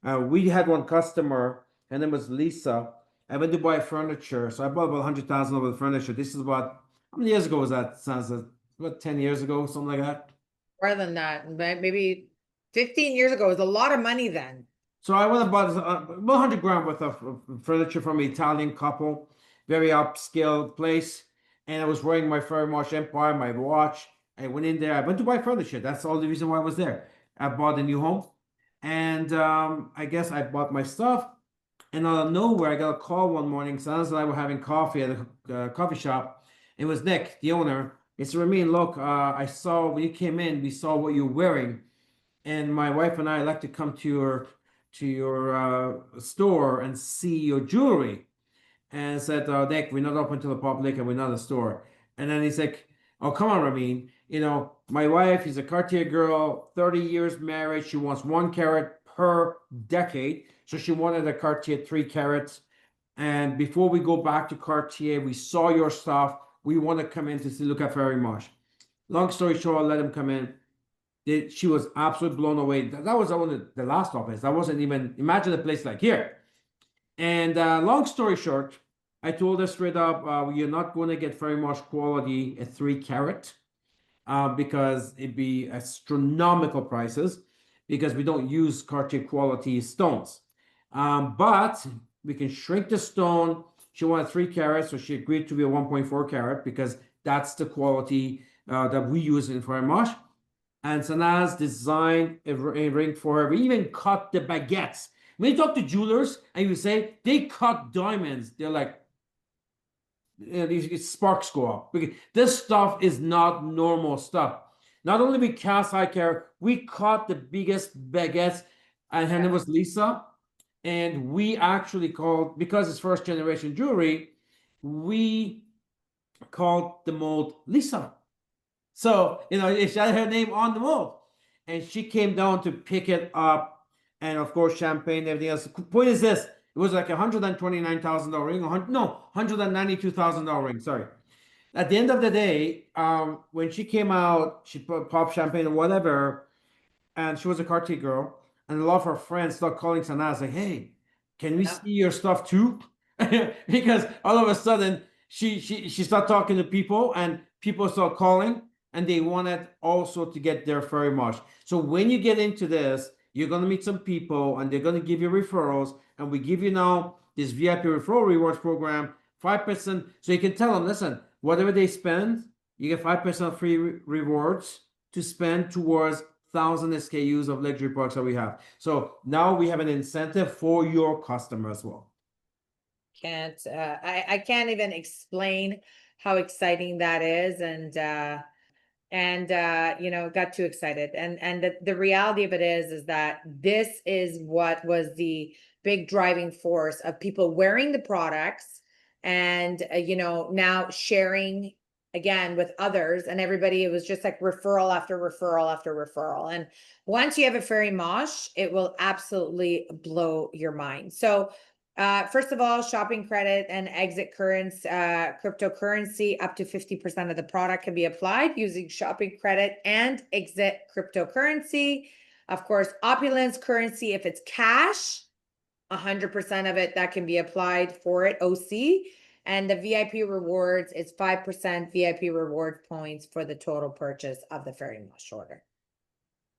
We had one customer, her name was Lisa. I went to buy furniture. So I bought about 100,000 of the furniture. This is about, how many years ago was that? Sounds like about 10 years ago, something like that. More than that, maybe 15 years ago. It was a lot of money then. So I went and bought about 100 grand worth of furniture from an Italian couple, very upscale place. and I was wearing my FERI MOSH Empire, my watch. I went in there. I went to buy furniture. That's all the reason why I was there. I bought a new home, and I guess I bought my stuff. And out of nowhere, I got a call one morning. Sanaz and I were having coffee at a coffee shop. It was Nick, the owner. He said, Ramin, look, I saw when you came in, we saw what you're wearing. And my wife and I like to come to your store and see your jewelry. And said, Nick, we're not open to the public and we're not a store. And then he's like, oh, come on, Ramin. You know, my wife is a Cartier girl, 30 years married. She wants 1 carat per decade. So she wanted a Cartier 3 carats. And before we go back to Cartier, we saw your stuff. We want to come in to see, look at FERI MOSH. Long story short, I let him come in. She was absolutely blown away. That was only the last office. That wasn't even, imagine a place like here. And long story short, I told her straight up, you're not going to get FERI MOSH quality at 3 carat because it'd be astronomical prices because we don't use Cartier quality stones. But we can shrink the stone. She wanted 3 carats, so she agreed to be a 1.4 carat because that's the quality that we use in FERI MOSH. And Sanaz designed a ring for her. We even cut the baguettes. When you talk to jewelers and you say they cut diamonds, they're like, you know, these sparks go up. This stuff is not normal stuff. Not only we cast high carat, we cut the biggest baguettes, and her name was Lisa. And we actually called, because it's first generation jewelry, we called the mold Lisa. So, you know, she had her name on the mold. And she came down to pick it up. And of course, champagne, everything else. The point is this. It was like $129,000 ring. No, $192,000 ring. Sorry. At the end of the day, when she came out, she popped champagne or whatever. And she was a Cartier girl. And a lot of her friends started calling Sanaz like, hey, can we see your stuff too? Because all of a sudden, she started talking to people and people started calling. And they wanted also to get their FERI MOSH. So when you get into this, you're going to meet some people and they're going to give you referrals. And we give you now this VIP referral rewards program, 5%. So you can tell them, listen, whatever they spend, you get 5% free rewards to spend towards 1,000 SKUs of luxury products that we have. So now we have an incentive for your customer as well. I can't even explain how exciting that is. And you know, got too excited. And the reality of it is that this is what was the big driving force of people wearing the products and, you know, now sharing again with others and everybody. It was just like referral after referral after referral. And once you have a FERI MOSH, it will absolutely blow your mind. So first of all, shopping credit and exit cryptocurrency, up to 50% of the product can be applied using shopping credit and exit cryptocurrency. Of course, opulence currency, if it's cash, 100% of it that can be applied for it, OC. And the VIP rewards is 5% VIP reward points for the total purchase of the FERI MOSH order.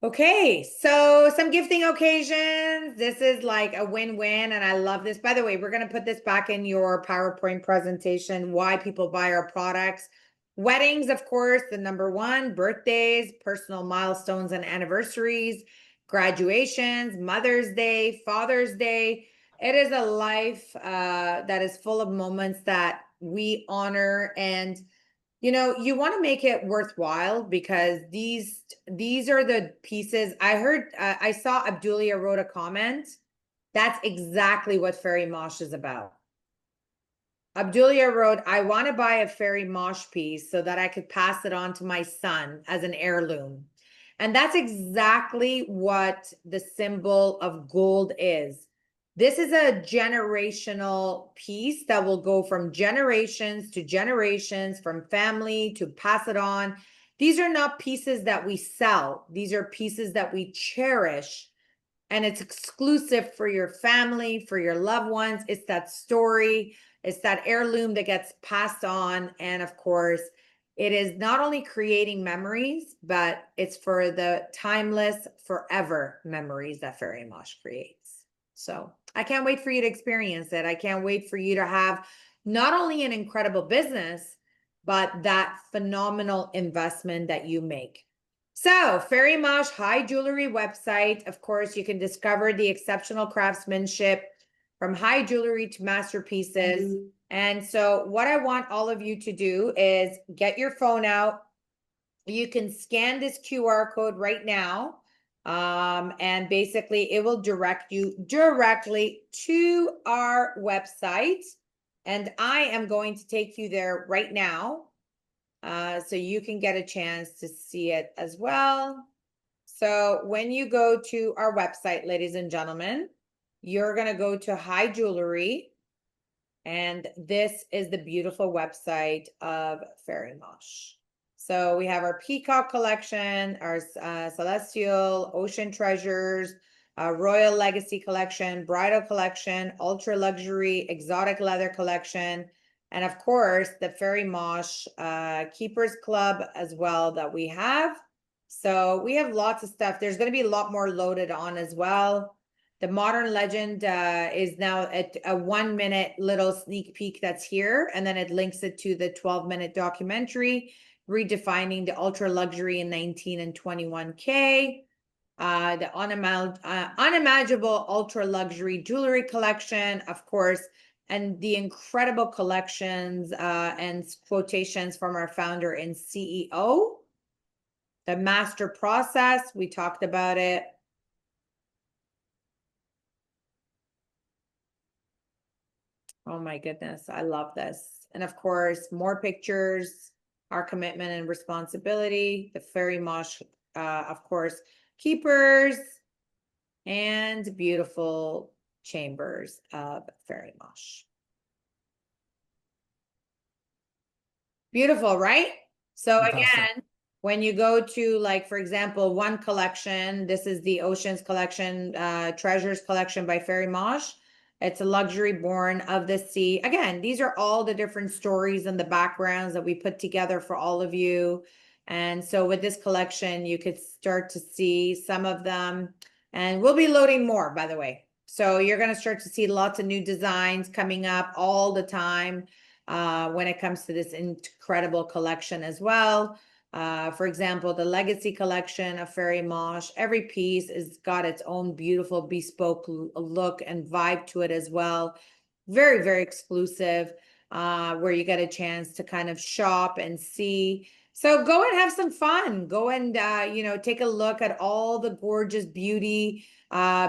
Okay, so some gifting occasions. This is like a win-win, and I love this. By the way, we're going to put this back in your PowerPoint presentation, why people buy our products. Weddings, of course, the #1, birthdays, personal milestones and anniversaries, graduations, Mother's Day, Father's Day. It is a life that is full of moments that we honor, and you know, you want to make it worthwhile because these are the pieces. I heard, I saw Abdulia wrote a comment. That's exactly what FERI MOSH is about. Abdulia wrote, I want to buy a FERI MOSH piece so that I could pass it on to my son as an heirloom. And that's exactly what the symbol of gold is. This is a generational piece that will go from generations to generations, from family to pass it on. These are not pieces that we sell. These are pieces that we cherish. And it's exclusive for your family, for your loved ones. It's that story. It's that heirloom that gets passed on. And of course, it is not only creating memories, but it's for the timeless, forever memories that FERI MOSH creates. So I can't wait for you to experience it. I can't wait for you to have not only an incredible business, but that phenomenal investment that you make. So, FERI MOSH high jewelry website. Of course, you can discover the exceptional craftsmanship from high jewelry to masterpieces. And so, what I want all of you to do is get your phone out. You can scan this QR code right now. And basically, it will direct you directly to our website. And I am going to take you there right now. So you can get a chance to see it as well. So when you go to our website, ladies and gentlemen, you're going to go to high jewelry. And this is the beautiful website of FERI MOSH. So we have our Peacock collection, our Celestial, Ocean Treasures, Royal Legacy collection, Bridal collection, Ultra Luxury, Exotic Leather collection, and of course the FERI MOSH Keepers Club as well that we have. So we have lots of stuff. There's going to be a lot more loaded on as well. The Modern Legend is now at a 1-minute little sneak peek that's here, and then it links it to the 12-minute documentary, redefining the ultra luxury in 19 and 21K, the unimaginable ultra luxury jewelry collection, of course, and the incredible collections and quotations from our founder and CEO. The master process, we talked about it. Oh my goodness, I love this. And of course, more pictures, our commitment and responsibility, the FERI MOSH, of course, keepers, and beautiful chambers of FERI MOSH. Beautiful, right? So Fantastic. again, when you go to, like, for example, one collection, this is the Oceans collection, Treasures collection by FERI MOSH. It's a luxury born of the sea. Again, these are all the different stories and the backgrounds that we put together for all of you. And so with this collection, you could start to see some of them. And we'll be loading more, by the way. So you're going to start to see lots of new designs coming up all the time when it comes to this incredible collection as well. For example, the Legacy collection of FERI MOSH, every piece has got its own beautiful bespoke look and vibe to it as well. Very, very exclusive, where you get a chance to kind of shop and see. So go and have some fun. Go and, take a look at all the gorgeous beauty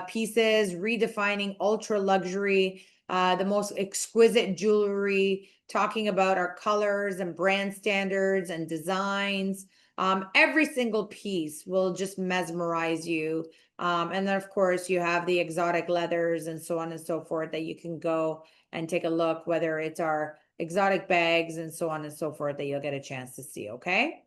pieces, redefining ultra luxury, the most exquisite jewelry, talking about our colors and brand standards and designs. Every single piece will just mesmerize you. And then, of course, you have the exotic leathers and so on and so forth that you can go and take a look, whether it's our exotic bags and so on and so forth that you'll get a chance to see, okay?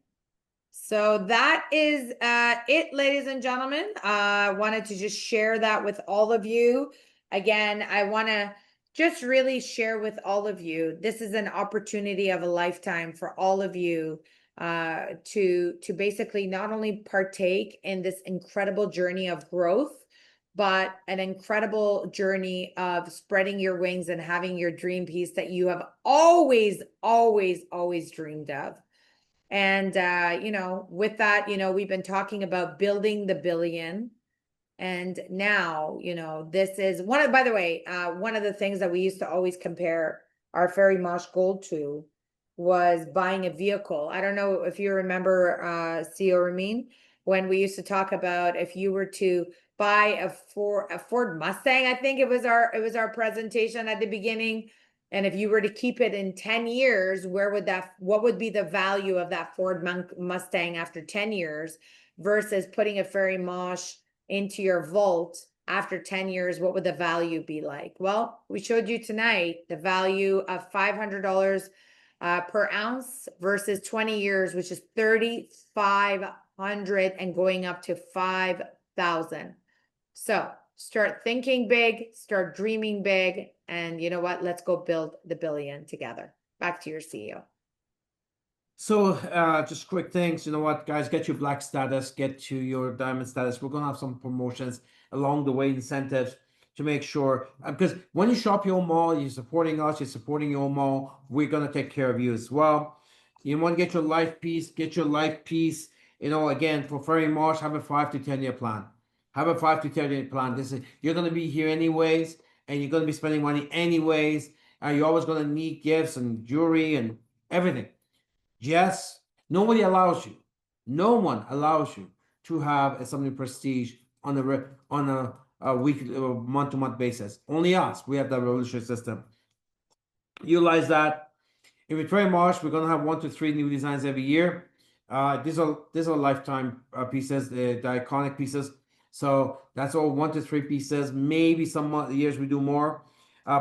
So that is it, ladies and gentlemen. I wanted to just share that with all of you. Again, I want to just really share with all of you, this is an opportunity of a lifetime for all of you to basically not only partake in this incredible journey of growth, but an incredible journey of spreading your wings and having your dream piece that you have always, always, always dreamed of. And, with that, we've been talking about building the billion. And now, this is by the way, one of the things that we used to always compare our FERI MOSH gold to was buying a vehicle. I don't know if you remember, CEO Ramin, when we used to talk about if you were to buy a Ford Mustang, I think it was our presentation at the beginning. And if you were to keep it in 10 years, what would be the value of that Ford Mustang after 10 years versus putting a FERI MOSH into your vault after 10 years, what would the value be like? Well, we showed you tonight the value of $500 per ounce versus 20 years, which is $3,500 and going up to $5,000. So start thinking big, start dreaming big, and you know what? Let's go build the billion together. Back to your CEO. So just quick things, you know what, guys, get your black status, get to your diamond status. We're gonna have some promotions along the way, incentives to make sure, because when you shop your mall, you're supporting us, you're supporting your mall, we're gonna take care of you as well. You want to get your life piece, get your life piece. You know, again, for FERI MOSH, have a 5 to 10 year plan. Have a 5 to 10 year plan. This is you're gonna be here anyways, and you're gonna be spending money anyways. And you're always gonna need gifts and jewelry and everything. Yes, nobody allows you. No one allows you to have something prestige on a weekly or month-to-month basis. Only us. We have that revolutionary system. Utilize that. If it's very March, we're gonna have 1 to 3 new designs every year. These are lifetime pieces, the iconic pieces. So that's all 1 to 3 pieces. Maybe some years we do more.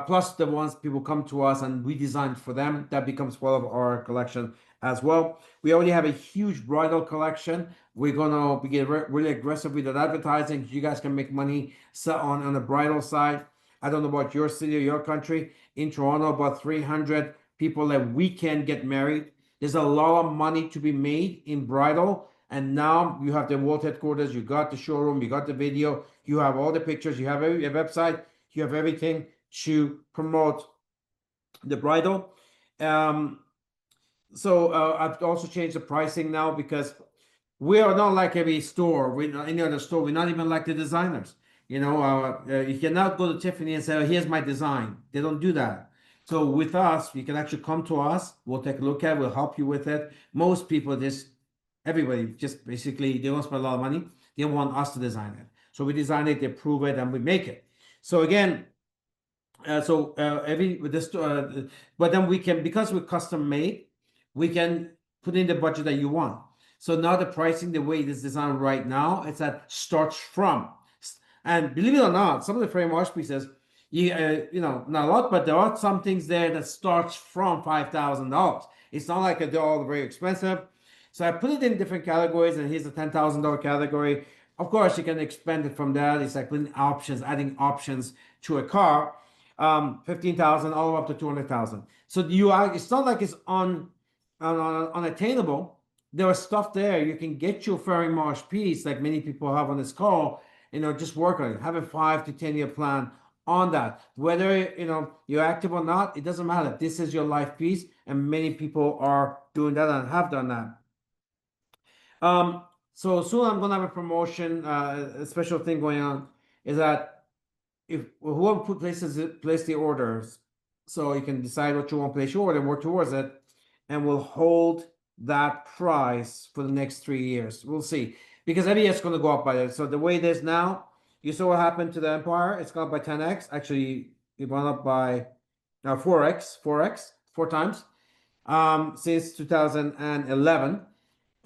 Plus the ones people come to us and we design for them. That becomes part of our collection as well. We already have a huge bridal collection. We're gonna be really aggressive with that advertising. You guys can make money on the bridal side. I don't know about your city or your country. In Toronto, about 300 people a weekend get married. There's a lot of money to be made in bridal. And now you have the world headquarters, you got the showroom, you got the video, you have all the pictures, you have a website, you have everything to promote the bridal. So I've also changed the pricing now because we are not like every store. We're not any other store. We're not even like the designers. You know, you cannot go to Tiffany and say, oh, here's my design. They don't do that. So with us, you can actually come to us. We'll take a look at it. We'll help you with it. Most people everybody just basically, they don't spend a lot of money. They want us to design it. So we design it, they prove it, and we make it. So again, every with this, but then we can, because we're custom made, we can put in the budget that you want. So now the pricing, the way it is designed right now, it's that starts from, and believe it or not, some of the FERI MOSH pieces, you know, not a lot, but there are some things there that starts from $5,000. It's not like they're all very expensive. So I put it in different categories, and here's a $10,000 category. Of course, you can expand it from that. It's like putting options, adding options to a car. 15,000 all the way up to 200,000. So it's not like it's unattainable. There is stuff there. You can get your FERI MOSH piece, like many people have on this call. You know, just work on it. Have a 5 to 10 year plan on that. Whether you're active or not, it doesn't matter. This is your life piece, and many people are doing that and have done that. So soon I'm gonna have a promotion, a special thing going on is that if whoever place the orders, so you can decide what you want to place your order and work towards it, and we'll hold that price for the next 3 years. We'll see, because every year it's going to go up by that. So the way it is now, you saw what happened to the Empire. It's gone up by 10x. Actually, it went up by 4x, 4 times since 2011.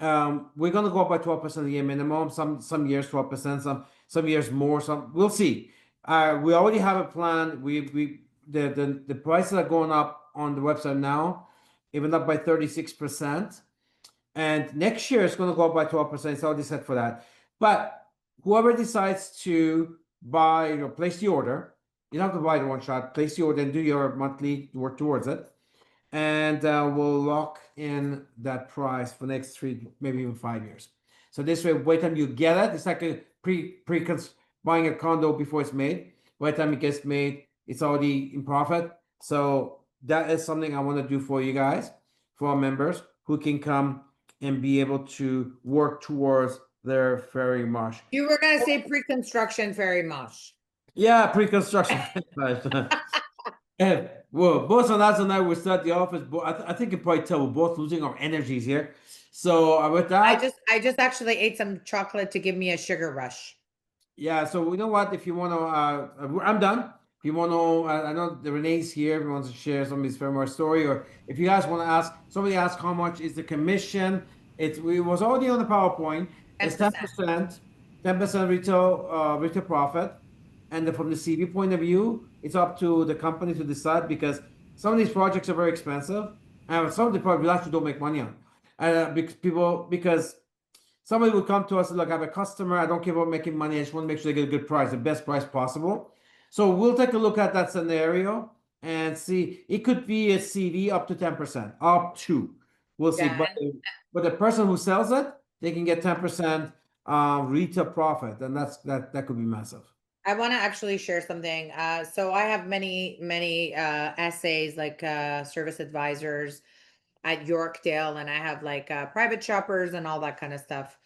We're going to go up by 12% a year minimum. Some years 12%, some years more. We'll see. We already have a plan. The prices are going up on the website now. It went up by 36%, and next year it's going to go up by 12%. It's already set for that. But whoever decides to buy or place the order, you don't have to buy it in one shot. Place the order and do your monthly work towards it, and we'll lock in that price for the next 3, maybe even 5 years. So this way, by the time you get it, it's like a buying a condo before it's made. By the time it gets made, it's already in profit. So that is something I want to do for you guys, for our members who can come and be able to work towards their FERI MOSH. You were gonna say pre-construction FERI MOSH. Yeah, pre-construction. And well, both Anaz and I will start the office. But I think you probably tell we're both losing our energies here. So with that, I just actually ate some chocolate to give me a sugar rush. Yeah, so you know what? If you want to, I'm done. If you want to, I know the Renee's here. If you want to share some of his FERI MOSH story, or if you guys want to ask, somebody asked how much is the commission. It was already on the PowerPoint. It's 10%, 10% retail profit, and then from the CV point of view, it's up to the company to decide, because some of these projects are very expensive, and some of the projects we actually don't make money on, because somebody would come to us and look, I have a customer, I don't care about making money, I just want to make sure they get a good price, the best price possible. So we'll take a look at that scenario and see. It could be a CV up to 10%, up to. We'll see. But the person who sells it, they can get 10% retail profit, and that could be massive. I want to actually share something. So I have many essays, like service advisors, at Yorkdale, and I have like private shoppers and all that kind of stuff.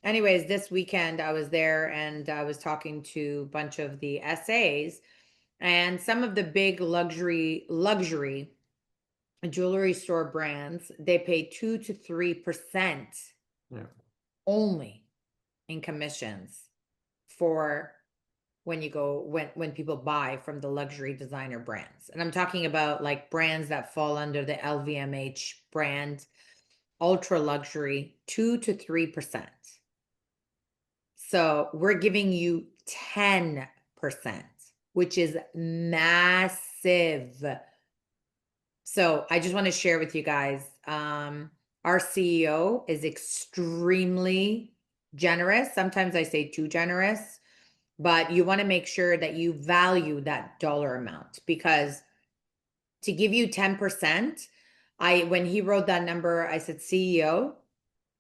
Anyways, this weekend I was there and I was talking to a bunch of the SAs, and some of the big luxury jewelry store brands, they pay 2 to 3% Yeah. only in commissions for when you go when people buy from the luxury designer brands. And I'm talking about like brands that fall under the LVMH brand, ultra luxury, 2 to 3%. So we're giving you 10%, which is massive. So I just want to share with you guys, our CEO is extremely generous. Sometimes I say too generous, but you want to make sure that you value that dollar amount, because to give you 10%, when he wrote that number, I said, CEO,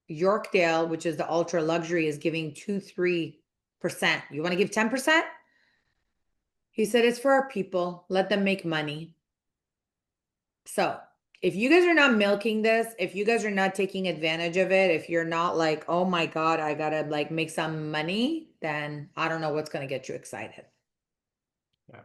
Yorkdale, which is the ultra luxury, is giving 2-3%. You want to give 10%? He said, it's for our people. Let them make money. So if you guys are not milking this, if you guys are not taking advantage of it, if you're not like, oh my God, I gotta like make some money, then I don't know what's gonna get you excited. Yeah.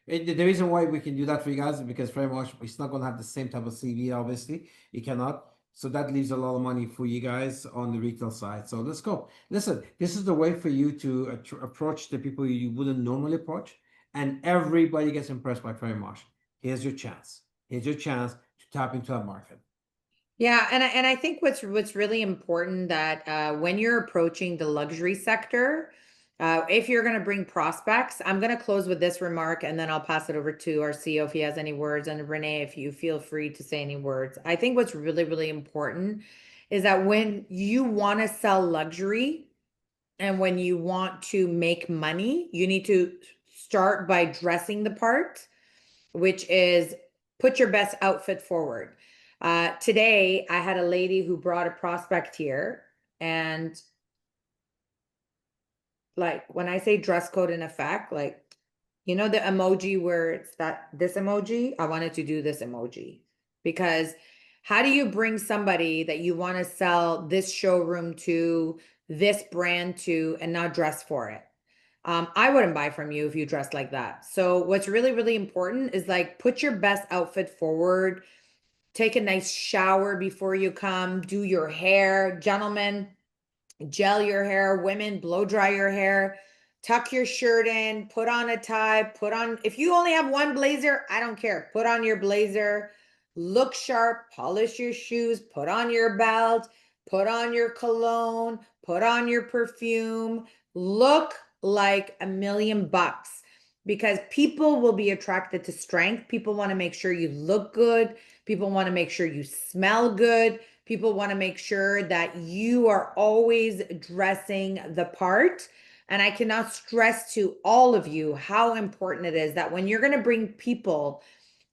The reason why we can do that for you guys is because very much it's not going to have the same type of CV, obviously. You cannot. So that leaves a lot of money for you guys on the retail side. So let's go. Listen, this is the way for you to approach the people you wouldn't normally approach. And everybody gets impressed by Ferry Mosh. Here's your chance. Here's your chance to tap into that market. Yeah, and I think what's really important that when you're approaching the luxury sector, if you're going to bring prospects, I'm going to close with this remark and then I'll pass it over to our CEO if he has any words, and Renee, if you feel free to say any words. I think what's really important is that when you want to sell luxury and when you want to make money, you need to start by dressing the part, which is put your best outfit forward. Today, I had a lady who brought a prospect here, and like when I say dress code in effect, like, you know, the emoji where it's this emoji, I wanted to do this emoji, because how do you bring somebody that you want to sell this showroom to, this brand to, and not dress for it? I wouldn't buy from you if you dress like that. So what's really important is like put your best outfit forward. Take a nice shower before you come, do your hair. Gentlemen, gel your hair. Women, blow dry your hair. Tuck your shirt in, put on a tie, if you only have one blazer, I don't care. Put on your blazer, look sharp, polish your shoes, put on your belt, put on your cologne, put on your perfume, look like $1,000,000, because people will be attracted to strength. People want to make sure you look good. People want to make sure you smell good. People want to make sure that you are always dressing the part. And I cannot stress to all of you how important it is that when you're going to bring people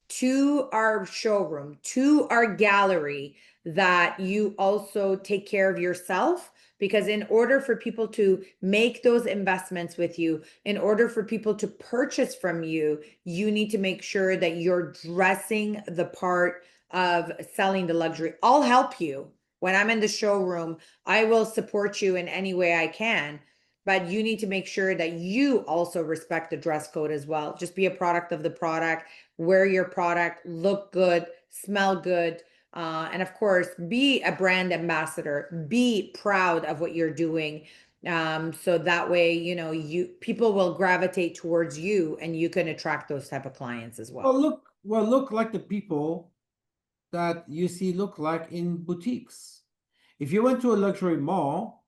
to our showroom, to our gallery, that you also take care of yourself. Because in order for people to make those investments with you, in order for people to purchase from you, you need to make sure that you're dressing the part of selling the luxury. I'll help you when I'm in the showroom. I will support you in any way I can, but you need to make sure that you also respect the dress code as well. Just be a product of the product, wear your product, look good, smell good. And of course, be a brand ambassador, be proud of what you're doing. So that way, you know, people will gravitate towards you and you can attract those type of clients as well. Look like the people that you see look like in boutiques. If you went to a luxury mall,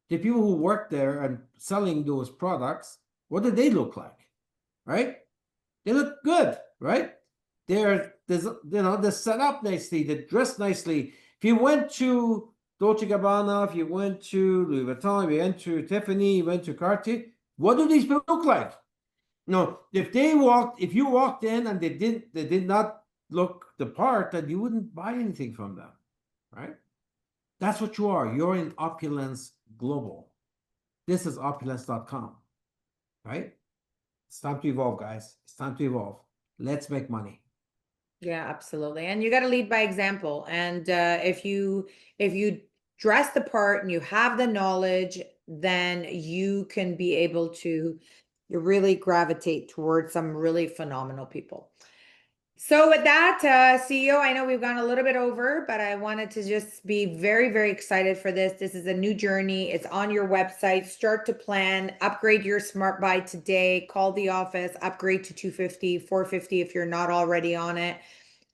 the people who work there and selling those products, what do they look like? Right? They look good, right? They're set up nicely, they're dressed nicely. If you went to Dolce & Gabbana, if you went to Louis Vuitton, if you went to Tiffany, you went to Cartier, what do these people look like? No, if you walked in and they did not look the part, then you wouldn't buy anything from them, right? That's what you are. You're in Opulence Global. This is opulence.com, right? It's time to evolve, guys. It's time to evolve. Let's make money. Yeah, absolutely. And you got to lead by example. And if you dress the part and you have the knowledge, then you can be able to really gravitate towards some really phenomenal people. So with that, CEO, I know we've gone a little bit over, but I wanted to just be very, very excited for this. This is a new journey. It's on your website. Start to plan, upgrade your smart buy today, call the office, upgrade to 250, 450 if you're not already on it.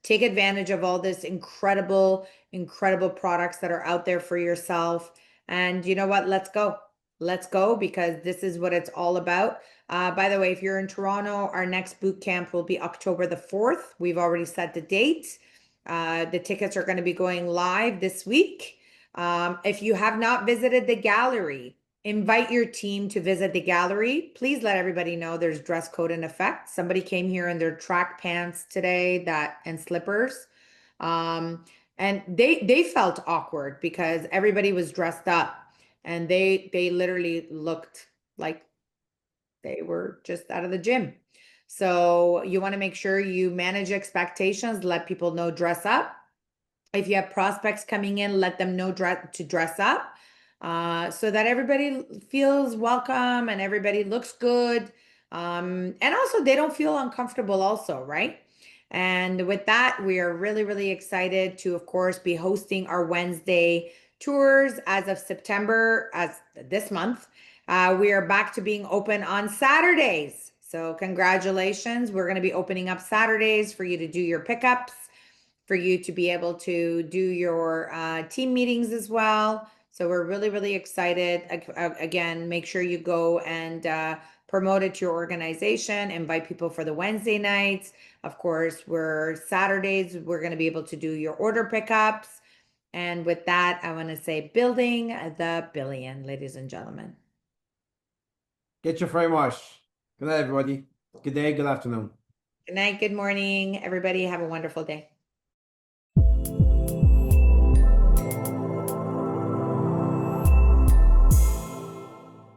Take advantage of all this incredible, incredible products that are out there for yourself. And you know what? Let's go. Let's go, because this is what it's all about. By the way, if you're in Toronto, our next boot camp will be October the 4th. We've already set the date. The tickets are going to be going live this week. If you have not visited the gallery, invite your team to visit the gallery. Please let everybody know there's dress code in effect. Somebody came here in their track pants today and slippers. And they felt awkward because everybody was dressed up, and they literally looked like they were just out of the gym. So you want to make sure you manage expectations, let people know dress up. If you have prospects coming in, let them know to dress up, so that everybody feels welcome and everybody looks good. And also they don't feel uncomfortable also, right? And with that, we are really, really excited to, of course, be hosting our Wednesday tours as of September, as this month. We are back to being open on Saturdays. So congratulations. We're going to be opening up Saturdays for you to do your pickups, for you to be able to do your team meetings as well. So we're really, really excited. Again, make sure you go and promote it to your organization, invite people for the Wednesday nights. Of course, Saturdays, we're going to be able to do your order pickups. And with that, I want to say building the billion, ladies and gentlemen. Get your FERI MOSH. Good night, everybody. Good day, good afternoon. Good night, good morning, everybody. Have a wonderful day.